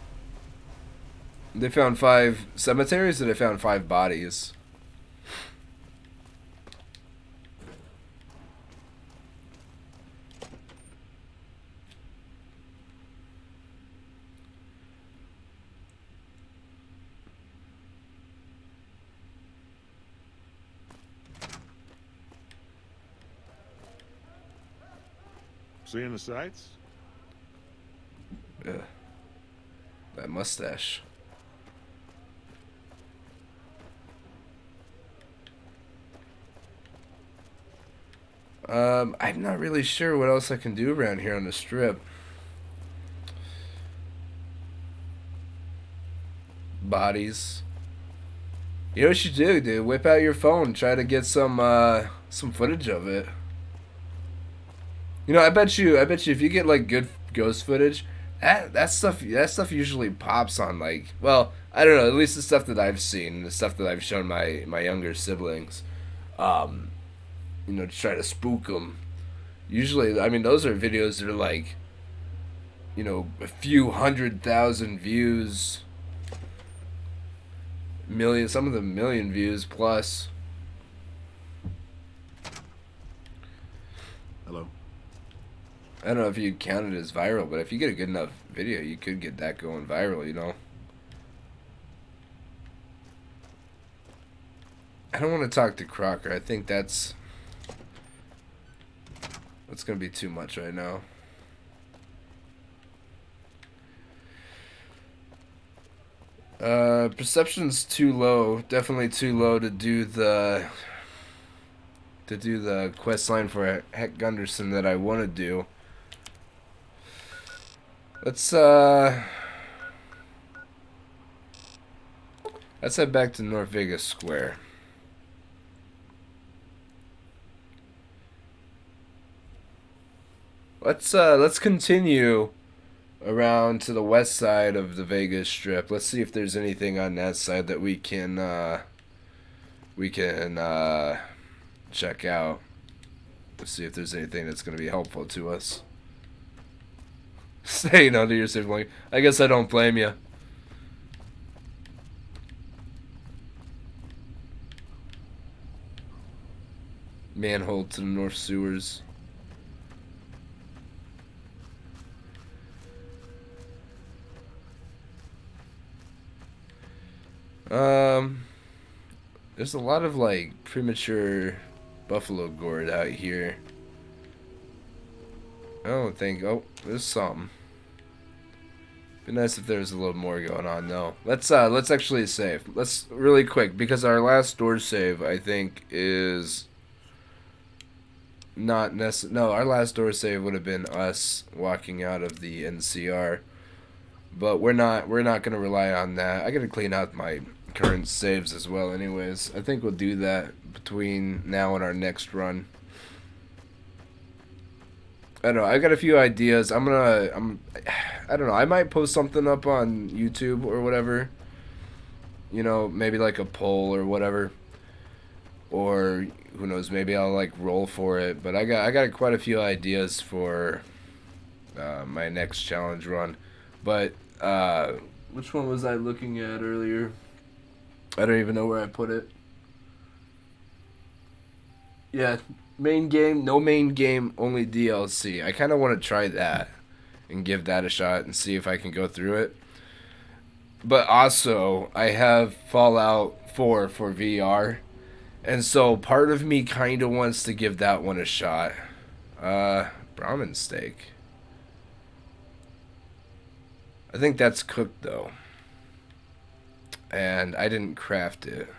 found 5 cemeteries, and they found 5 bodies. Seeing the sights? Yeah. That mustache. I'm not really sure what else I can do around here on the strip. Bodies. You know what you do, dude? Whip out your phone, try to get some footage of it. You know, I bet you if you get like good ghost footage, that stuff usually pops on, like, well, I don't know, at least the stuff that I've seen, the stuff that I've shown my younger siblings, you know, to try to spook them. Usually, I mean, those are videos that are like, you know, a few 100,000 views, million, some of them million views plus. Hello? I don't know if you'd count it as viral, but if you get a good enough video, you could get that going viral, you know? I don't want to talk to Crocker. I think that's going to be too much right now. Perception's too low. Definitely too low to do the quest line for Heck Gunderson that I want to do. Let's head back to North Vegas Square. Let's continue around to the west side of the Vegas Strip. Let's see if there's anything on that side that we can check out. Let's see if there's anything that's going to be helpful to us. Staying under your sibling. I guess I don't blame you. Manhole to the North Sewers. There's a lot of like premature buffalo gourd out here. I don't think. Oh, there's something. Be nice if there was a little more going on. No, let's actually save. Let's really quick because our last door save I think is not necessarily. No, our last door save would have been us walking out of the NCR, but we're not gonna rely on that. I gotta clean out my current saves as well. Anyways, I think we'll do that between now and our next run. I don't know. I got a few ideas. I don't know. I might post something up on YouTube or whatever. You know, maybe like a poll or whatever. Or who knows? Maybe I'll like roll for it. But I got quite a few ideas for my next challenge run. But which one was I looking at earlier? I don't even know where I put it. Yeah. Main game, no main game, only DLC. I kind of want to try that and give that a shot and see if I can go through it. But also, I have Fallout 4 for VR, and so part of me kind of wants to give that one a shot. Brahmin steak. I think that's cooked though, and I didn't craft it.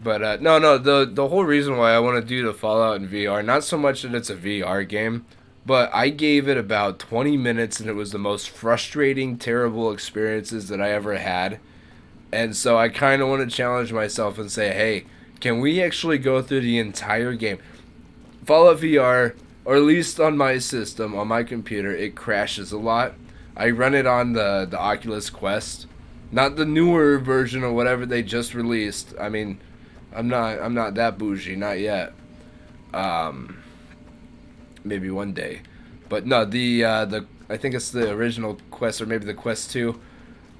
But no, the whole reason why I want to do the Fallout in VR, not so much that it's a VR game, but I gave it about 20 minutes and it was the most frustrating, terrible experiences that I ever had. And so I kind of want to challenge myself and say, hey, can we actually go through the entire game? Fallout VR, or at least on my system, on my computer, it crashes a lot. I run it on the Oculus Quest, not the newer version or whatever they just released. I mean, I'm not that bougie, not yet. Maybe one day. But no, the I think it's the original Quest, or maybe the Quest 2.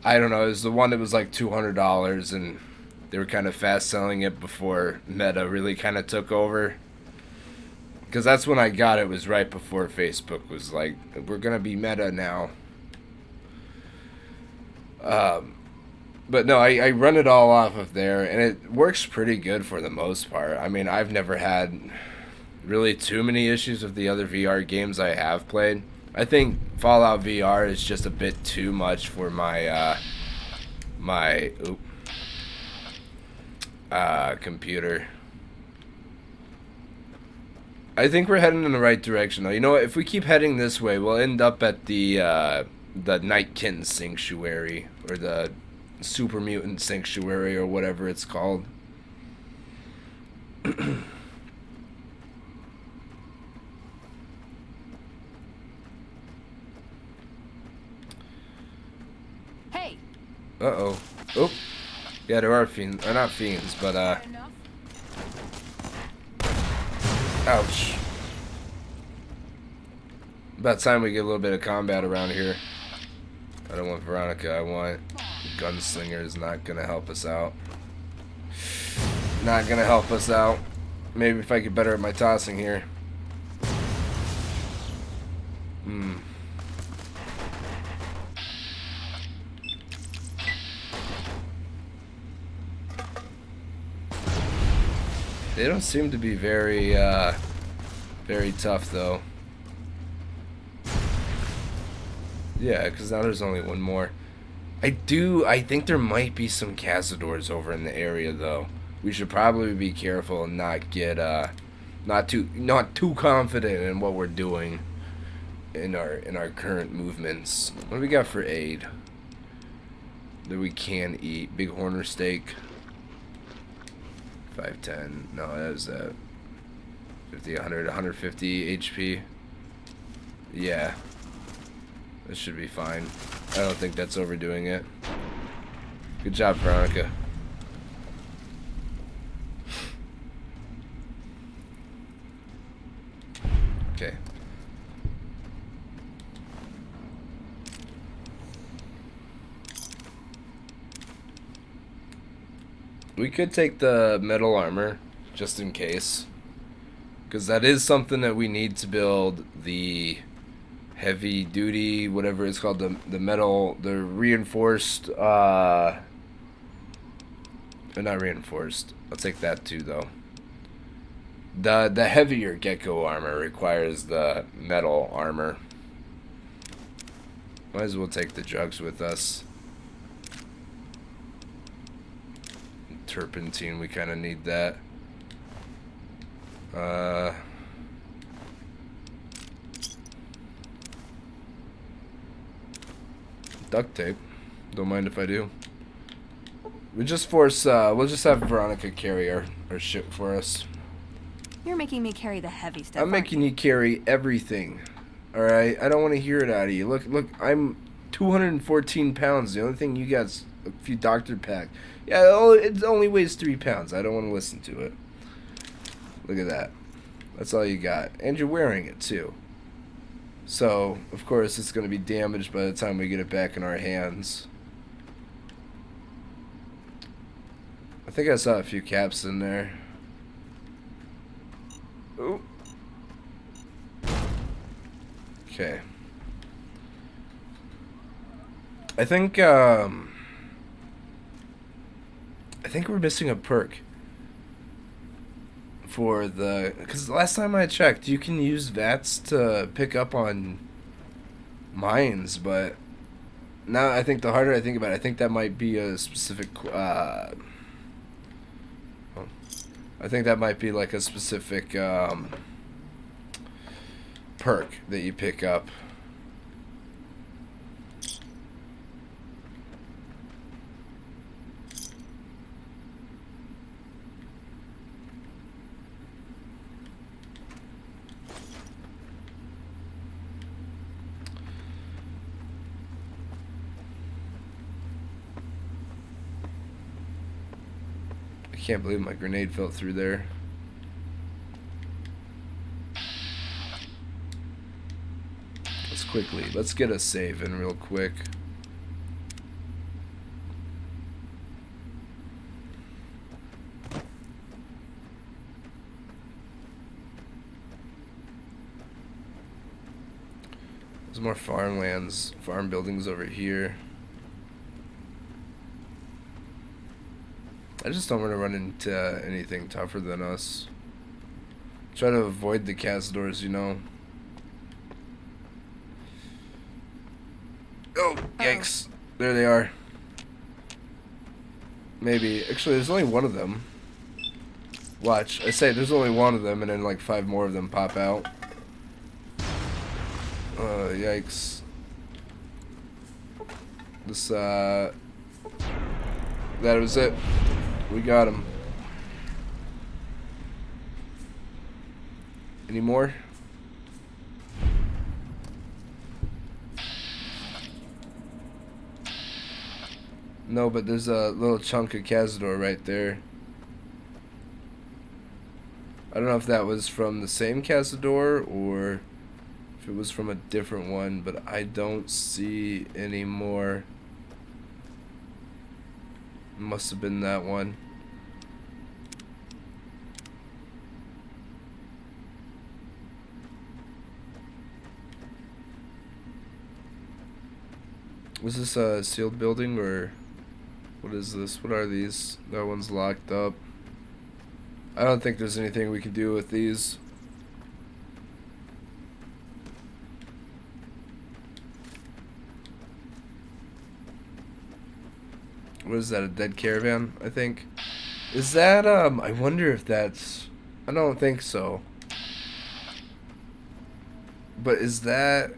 I don't know, it was the one that was like $200, and they were kind of fast selling it before Meta really kind of took over. Because that's when I got it, was right before Facebook was like, we're gonna be Meta now. But no, I run it all off of there, and it works pretty good for the most part. I mean, I've never had really too many issues with the other VR games I have played. I think Fallout VR is just a bit too much for my computer. I think we're heading in the right direction though. You know what? If we keep heading this way, we'll end up at the Night Kitten Sanctuary, or the Super Mutant Sanctuary, or whatever it's called. Hey. Uh-oh. Oh. Yeah, there are fiends. Or not fiends, but, ouch. About time we get a little bit of combat around here. I don't want Veronica, I want Gunslinger. Is not gonna help us out. Not gonna help us out. Maybe if I get better at my tossing here. They don't seem to be very tough though. Yeah, because now there's only one more. I think there might be some Cazadors over in the area though. We should probably be careful and not get not too confident in what we're doing in our current movements. What do we got for aid that we can eat? Big Horner steak. 510. No, that was 50, 100, 150 HP. Yeah. This should be fine. I don't think that's overdoing it. Good job, Veronica. Okay. We could take the metal armor, just in case. Because that is something that we need to build the heavy duty, whatever it's called, the metal, the reinforced, not reinforced. I'll take that too, though. The heavier gecko armor requires the metal armor. Might as well take the drugs with us. turpentine. We kind of need that. Duct tape. Don't mind if I do. We just force, we'll just have Veronica carry our shit for us. You're making me carry the heavy stuff. I'm making you carry everything. Alright? I don't want to hear it out of you. Look, I'm 214 pounds. The only thing you got's a few doctor pack. Yeah, it only weighs 3 pounds. I don't want to listen to it. Look at that. That's all you got. And you're wearing it, too. So, of course, it's going to be damaged by the time we get it back in our hands. I think I saw a few caps in there. Ooh. Okay. I think we're missing a perk for the, because last time I checked, you can use VATS to pick up on mines, but now I think the harder I think about it, I think that might be a specific I think that might be like a specific perk that you pick up. I can't believe my grenade fell through there. Let's get a save in real quick. There's more farm buildings over here. I just don't want to run into anything tougher than us. Try to avoid the castors, you know. Oh, yikes. There they are. Maybe. Actually, there's only one of them. Watch. I say there's only one of them, and then like 5 more of them pop out. Yikes. This, that was it. We got him. Any more? No, but there's a little chunk of Cazador right there. I don't know if that was from the same Cazador or if it was from a different one, but I don't see any more. Must have been that one. Was this a sealed building or what is this? What are these? That one's locked up. I don't think there's anything we can do with these. What is that, a dead caravan, I think? Is that, I wonder if that's... I don't think so. But is that,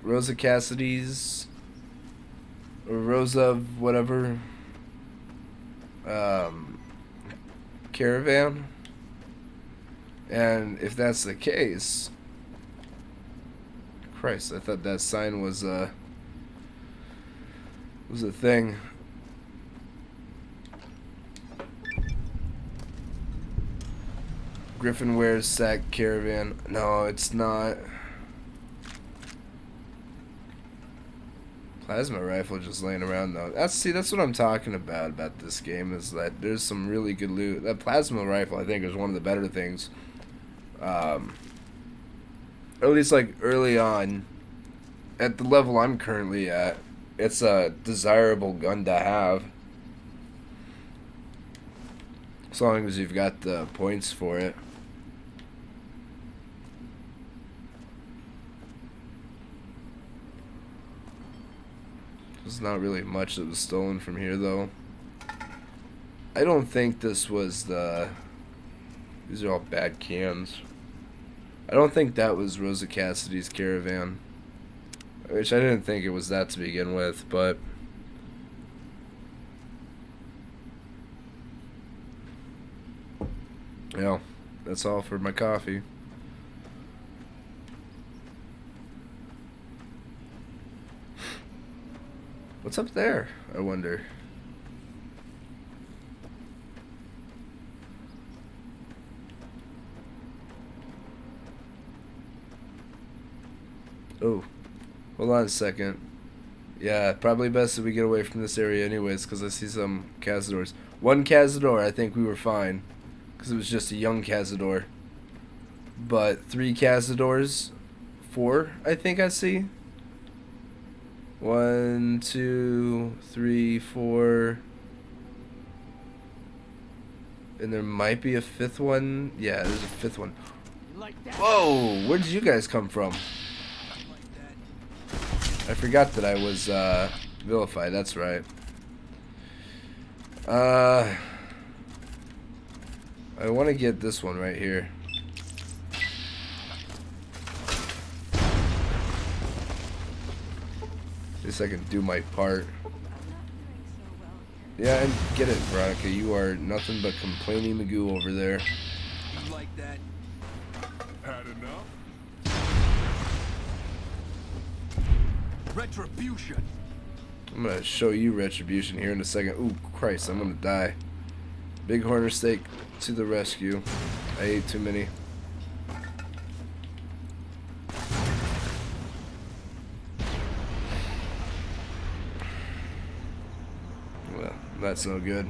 Rosa Cassidy's... or Rosa whatever... caravan? And if that's the case... Christ, I thought that sign was a thing. Griffin wears sack caravan. No, it's not. Plasma rifle just laying around though. That's what I'm talking about this game, is that there's some really good loot. That plasma rifle I think is one of the better things. Or at least like early on, at the level I'm currently at. It's a desirable gun to have. As long as you've got the points for it. There's not really much that was stolen from here though. I don't think this was the... These are all bad cans. I don't think that was Rosa Cassidy's caravan. Which I didn't think it was that to begin with, but... Yeah, that's all for my coffee. What's up there, I wonder? Oh, hold on a second. Yeah, probably best if we get away from this area anyways, because I see some Cazadors. One Cazador, I think we were fine, because it was just a young Cazador. But 3 Cazadors, 4, I think I see. 1, 2, 3, 4. And there might be a 5th one. Yeah, there's a 5th one. Whoa, where did you guys come from? I forgot that I was vilified, that's right. I want to get this one right here. At least I can do my part. Yeah, and get it, Veronica. You are nothing but complaining Magoo over there. You like that? Had enough? Retribution. I'm gonna show you retribution here in a second. Ooh, Christ, I'm gonna die. Big Horner Steak to the rescue. I ate too many. Well, that's no good.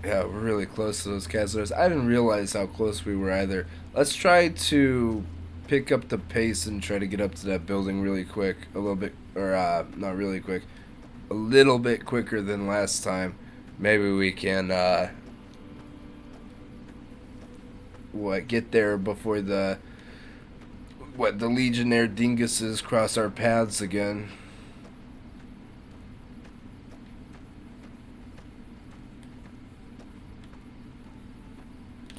Yeah, we're really close to those Cazadors. I didn't realize how close we were either. Let's try to pick up the pace and try to get up to that building really quick. A little bit, or not really quick. A little bit quicker than last time. Maybe we can, get there before the Legionnaire dinguses cross our paths again.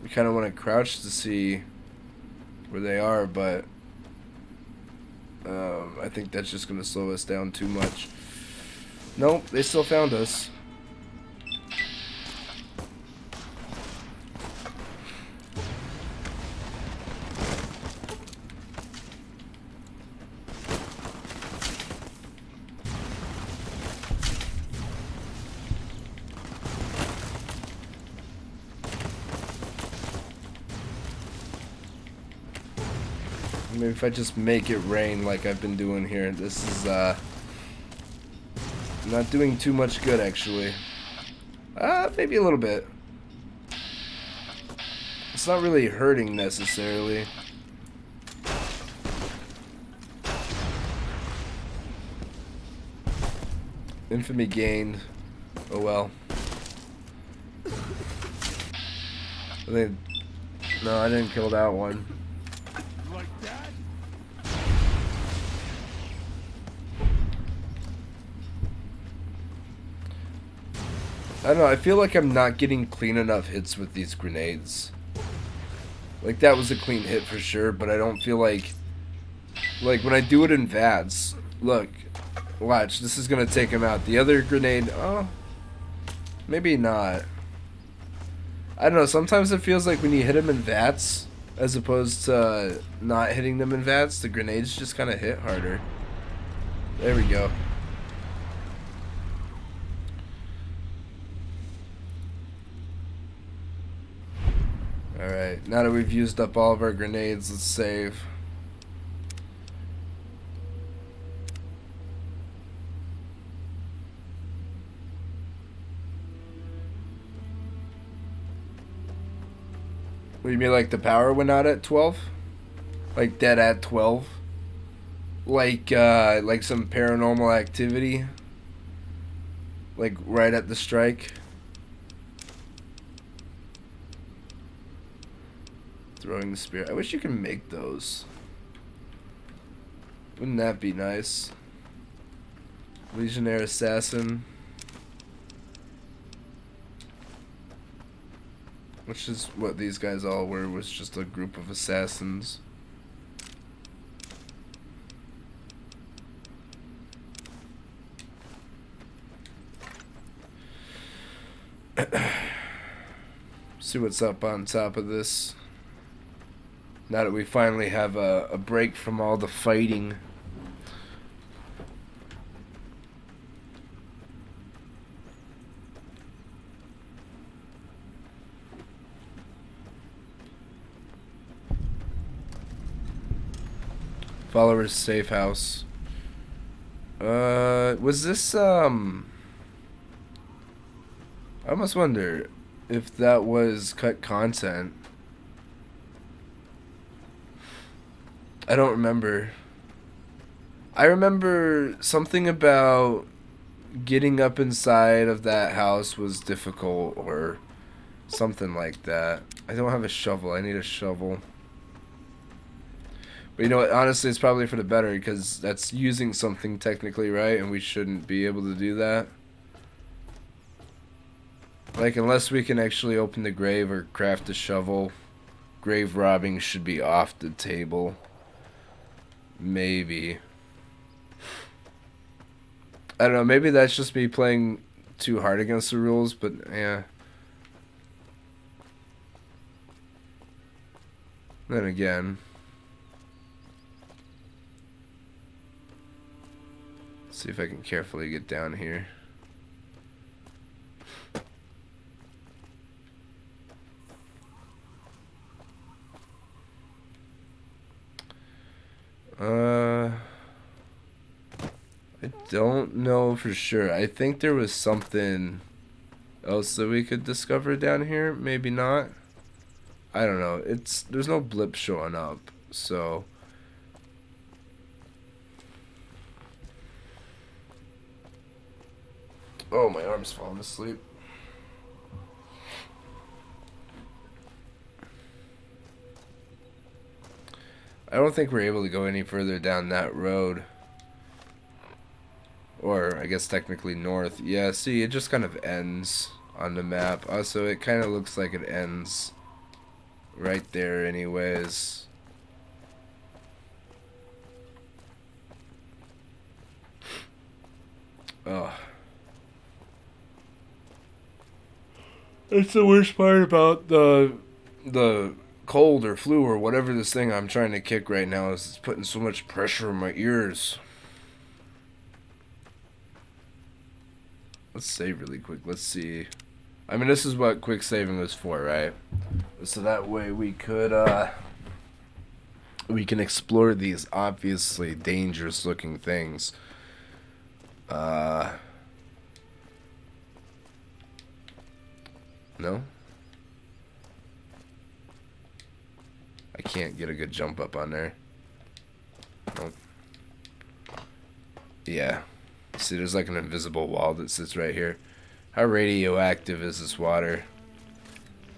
We kind of want to crouch to see where they are, but I think that's just going to slow us down too much. Nope, they still found us. Maybe if I just make it rain like I've been doing here. This is not doing too much good, actually. Maybe a little bit. It's not really hurting necessarily. Infamy gained. Oh well. No, I didn't kill that one. Like that? I don't know, I feel like I'm not getting clean enough hits with these grenades. Like, that was a clean hit for sure, but I don't feel like when I do it in VATS, look, watch, this is gonna take him out. The other grenade, oh, maybe not. I don't know, sometimes it feels like when you hit him in VATS, as opposed to not hitting them in VATS, the grenades just kind of hit harder. There we go. Alright, now that we've used up all of our grenades, let's save. What do you mean, like the power went out at 12? Like dead at 12? Like some paranormal activity? Like right at the strike? Throwing spear. I wish you could make those. Wouldn't that be nice? Legionnaire assassin. Which is what these guys all were, was just a group of assassins. See what's up on top of this. Now that we finally have a break from all the fighting. Followers safe house. Was this I almost wonder if that was cut content. I don't remember. I remember something about getting up inside of that house was difficult or something like that. I don't have a shovel. I need a shovel. But you know what? Honestly, it's probably for the better because that's using something technically, right? And we shouldn't be able to do that. Like, unless we can actually open the grave or craft a shovel, grave robbing should be off the table. Maybe. I don't know. Maybe that's just me playing too hard against the rules, but yeah. Then again. See if I can carefully get down here. I don't know for sure. I think there was something else that we could discover down here. Maybe not. I don't know. There's no blip showing up, so. Oh, my arm's falling asleep. I don't think we're able to go any further down that road. Or, I guess technically north. Yeah, see, it just kind of ends on the map. Also, it kind of looks like it ends right there anyways. Oh. That's the worst part about the cold or flu or whatever this thing I'm trying to kick right now is it's putting so much pressure on my ears. Let's save really quick. Let's see. I mean, this is what quick saving was for, right? So that way we could we can explore these obviously dangerous looking things. No? I can't get a good jump up on there. Nope. Yeah. See, there's like an invisible wall that sits right here. How radioactive is this water?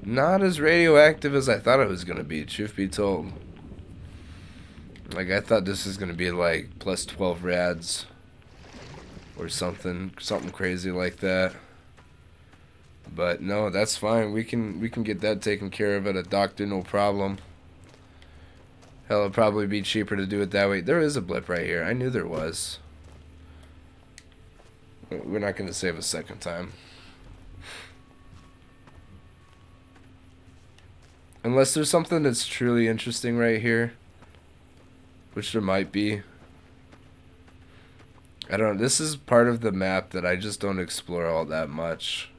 Not as radioactive as I thought it was going to be, truth be told. Like, I thought this was going to be like plus 12 rads. Or something crazy like that. But no, that's fine. We can get that taken care of at a doctor, no problem. Hell, it'd probably be cheaper to do it that way. There is a blip right here. I knew there was. We're not going to save a second time. Unless there's something that's truly interesting right here. Which there might be. I don't know. This is part of the map that I just don't explore all that much.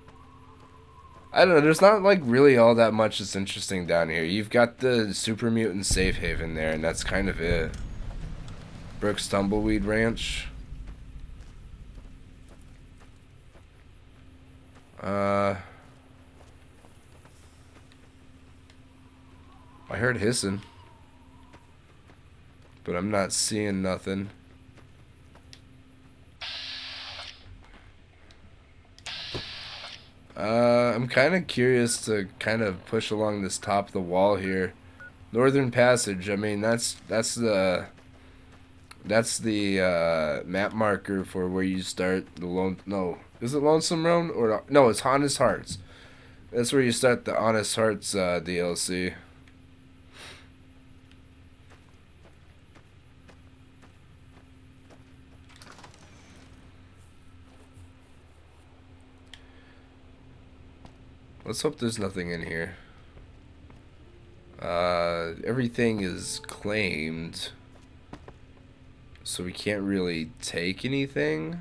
I don't know. There's not like really all that much that's interesting down here. You've got the super mutant safe haven there, and that's kind of it. Brooks Tumbleweed Ranch. I heard hissing, but I'm not seeing nothing. I'm kind of curious to kind of push along this top of the wall here Northern Passage. I mean, that's the map marker for where you start the lone. No, is it Lonesome Road or no? It's Honest Hearts. That's where you start the Honest Hearts DLC. Let's hope there's nothing in here. Everything is claimed, so we can't really take anything.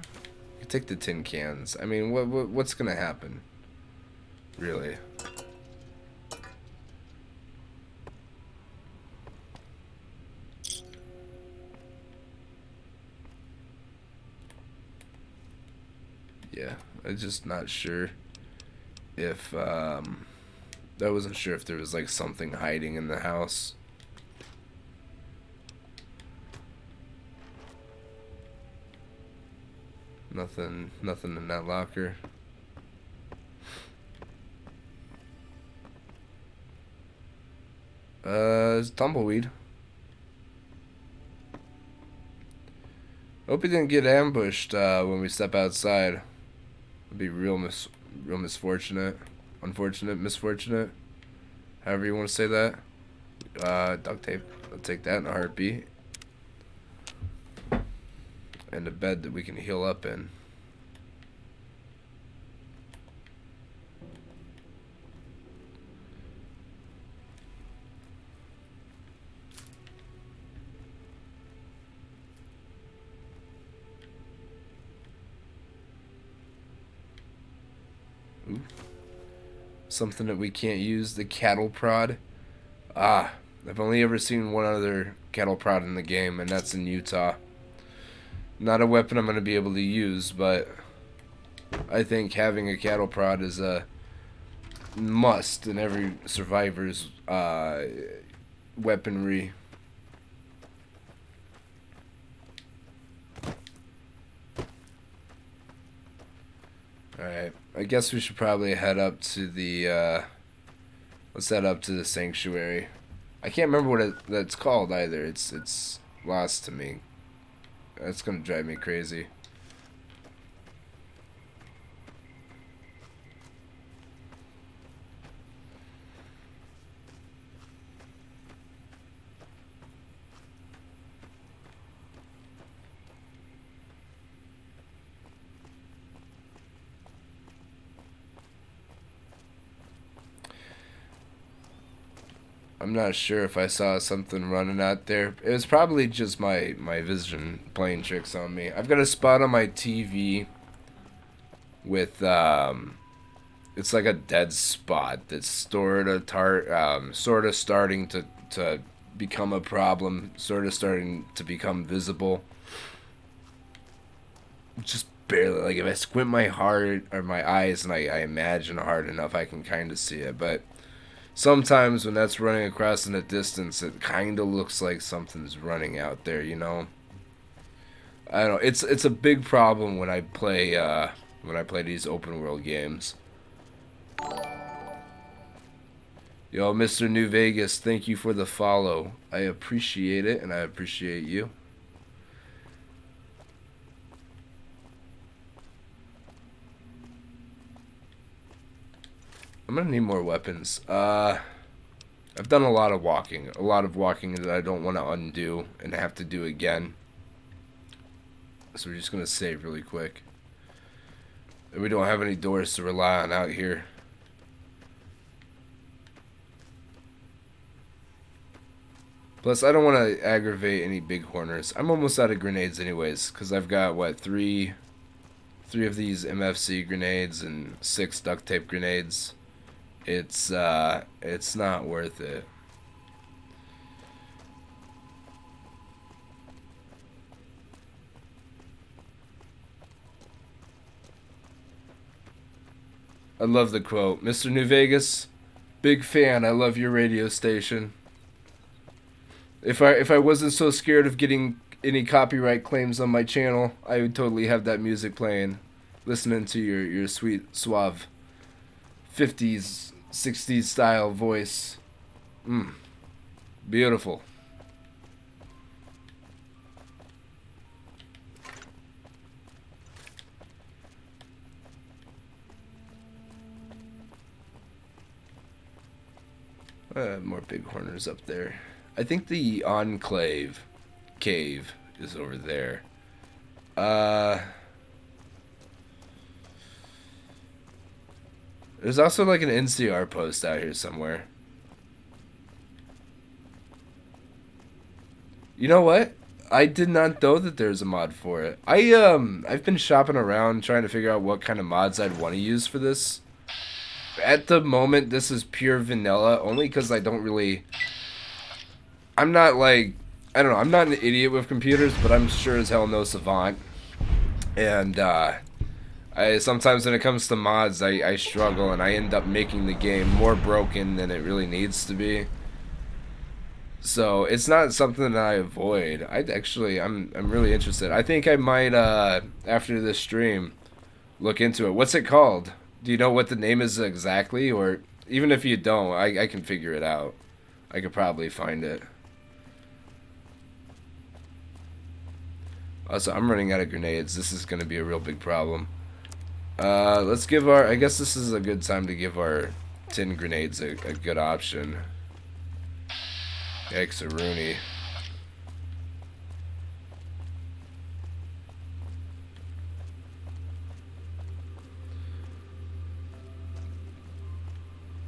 We can take the tin cans. I mean, what's gonna happen? Really? Yeah, I'm just not sure if I wasn't sure if there was like something hiding in the house. Nothing in that locker. It's tumbleweed. Hope he didn't get ambushed when we step outside. It'd be real misfortunate. Unfortunate, misfortunate. However you want to say that. Duct tape. I'll take that in a heartbeat. And a bed that we can heal up in. Ooh. Something that we can't use, the cattle prod. Ah, I've only ever seen one other cattle prod in the game, and that's in Utah. Not a weapon I'm going to be able to use, but I think having a cattle prod is a must in every survivor's weaponry. Alright, I guess we should probably head up to the, let's head up to the sanctuary. I can't remember what that's called either. It's lost to me. That's gonna drive me crazy. I'm not sure if I saw something running out there. It was probably just my vision playing tricks on me. I've got a spot on my TV with it's like a dead spot that's sort of starting to become a problem, sort of starting to become visible. Just barely. Like if I squint my heart or my eyes and I imagine hard enough, I can kind of see it, but sometimes when that's running across in the distance, it kind of looks like something's running out there, you know. I don't know. It's a big problem when I play these open world games. Yo, Mr. New Vegas, thank you for the follow. I appreciate it, and I appreciate you. I'm gonna need more weapons. I've done a lot of walking that I don't want to undo and have to do again. So we're just gonna save really quick. And we don't have any doors to rely on out here. Plus, I don't want to aggravate any big horners. I'm almost out of grenades anyways, because I've got, what, three of these MFC grenades and 6 duct tape grenades. It's not worth it. I love the quote. Mr. New Vegas, big fan. I love your radio station. If I wasn't so scared of getting any copyright claims on my channel, I would totally have that music playing, listening to your sweet, suave 50s, 60s style voice. Beautiful. More bighorners up there. I think the Enclave cave is over there. There's also like an NCR post out here somewhere. You know what? I did not know that there's a mod for it. I've been shopping around trying to figure out what kind of mods I'd want to use for this. At the moment, this is pure vanilla, only because I don't really... I'm not like... I don't know, I'm not an idiot with computers, but I'm sure as hell no savant. And, sometimes when it comes to mods, I struggle, and I end up making the game more broken than it really needs to be. So, it's not something that I avoid. I'm really interested. I think I might, after this stream, look into it. What's it called? Do you know what the name is exactly? Or even if you don't, I can figure it out. I could probably find it. Also, I'm running out of grenades. This is going to be a real big problem. Let's give our... I guess this is a good time to give our tin grenades a good option. Yikes-a-rooney.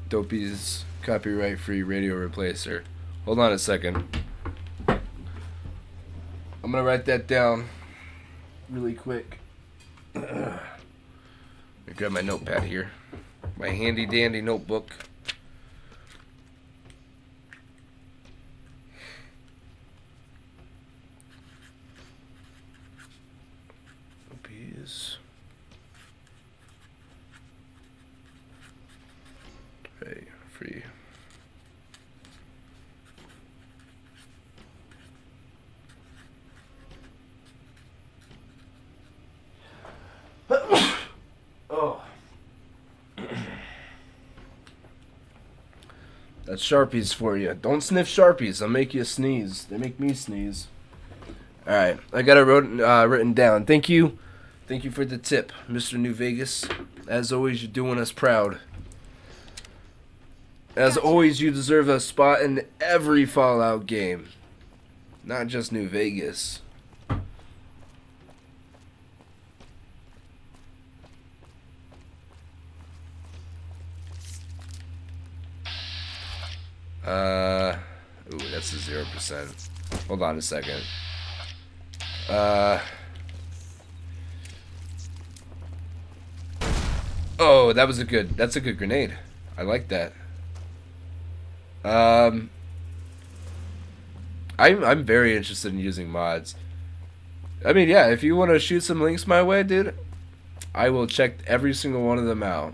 Dopey's copyright-free radio replacer. Hold on a second. I'm gonna write that down really quick. Let me grab my notepad here. My handy-dandy notebook. Dopey's. Hey, free. Oh. That's Sharpies for you. Don't sniff Sharpies. They'll make you sneeze. They make me sneeze. Alright, I got it written down. Thank you. Thank you for the tip, Mr. New Vegas. As always, you're doing us proud. As always, you deserve a spot in every Fallout game. Not just New Vegas. Ooh, that's a 0%. Hold on a second. Oh, that's a good grenade. I like that. I'm very interested in using mods. I mean, yeah, if you want to shoot some links my way, dude, I will check every single one of them out.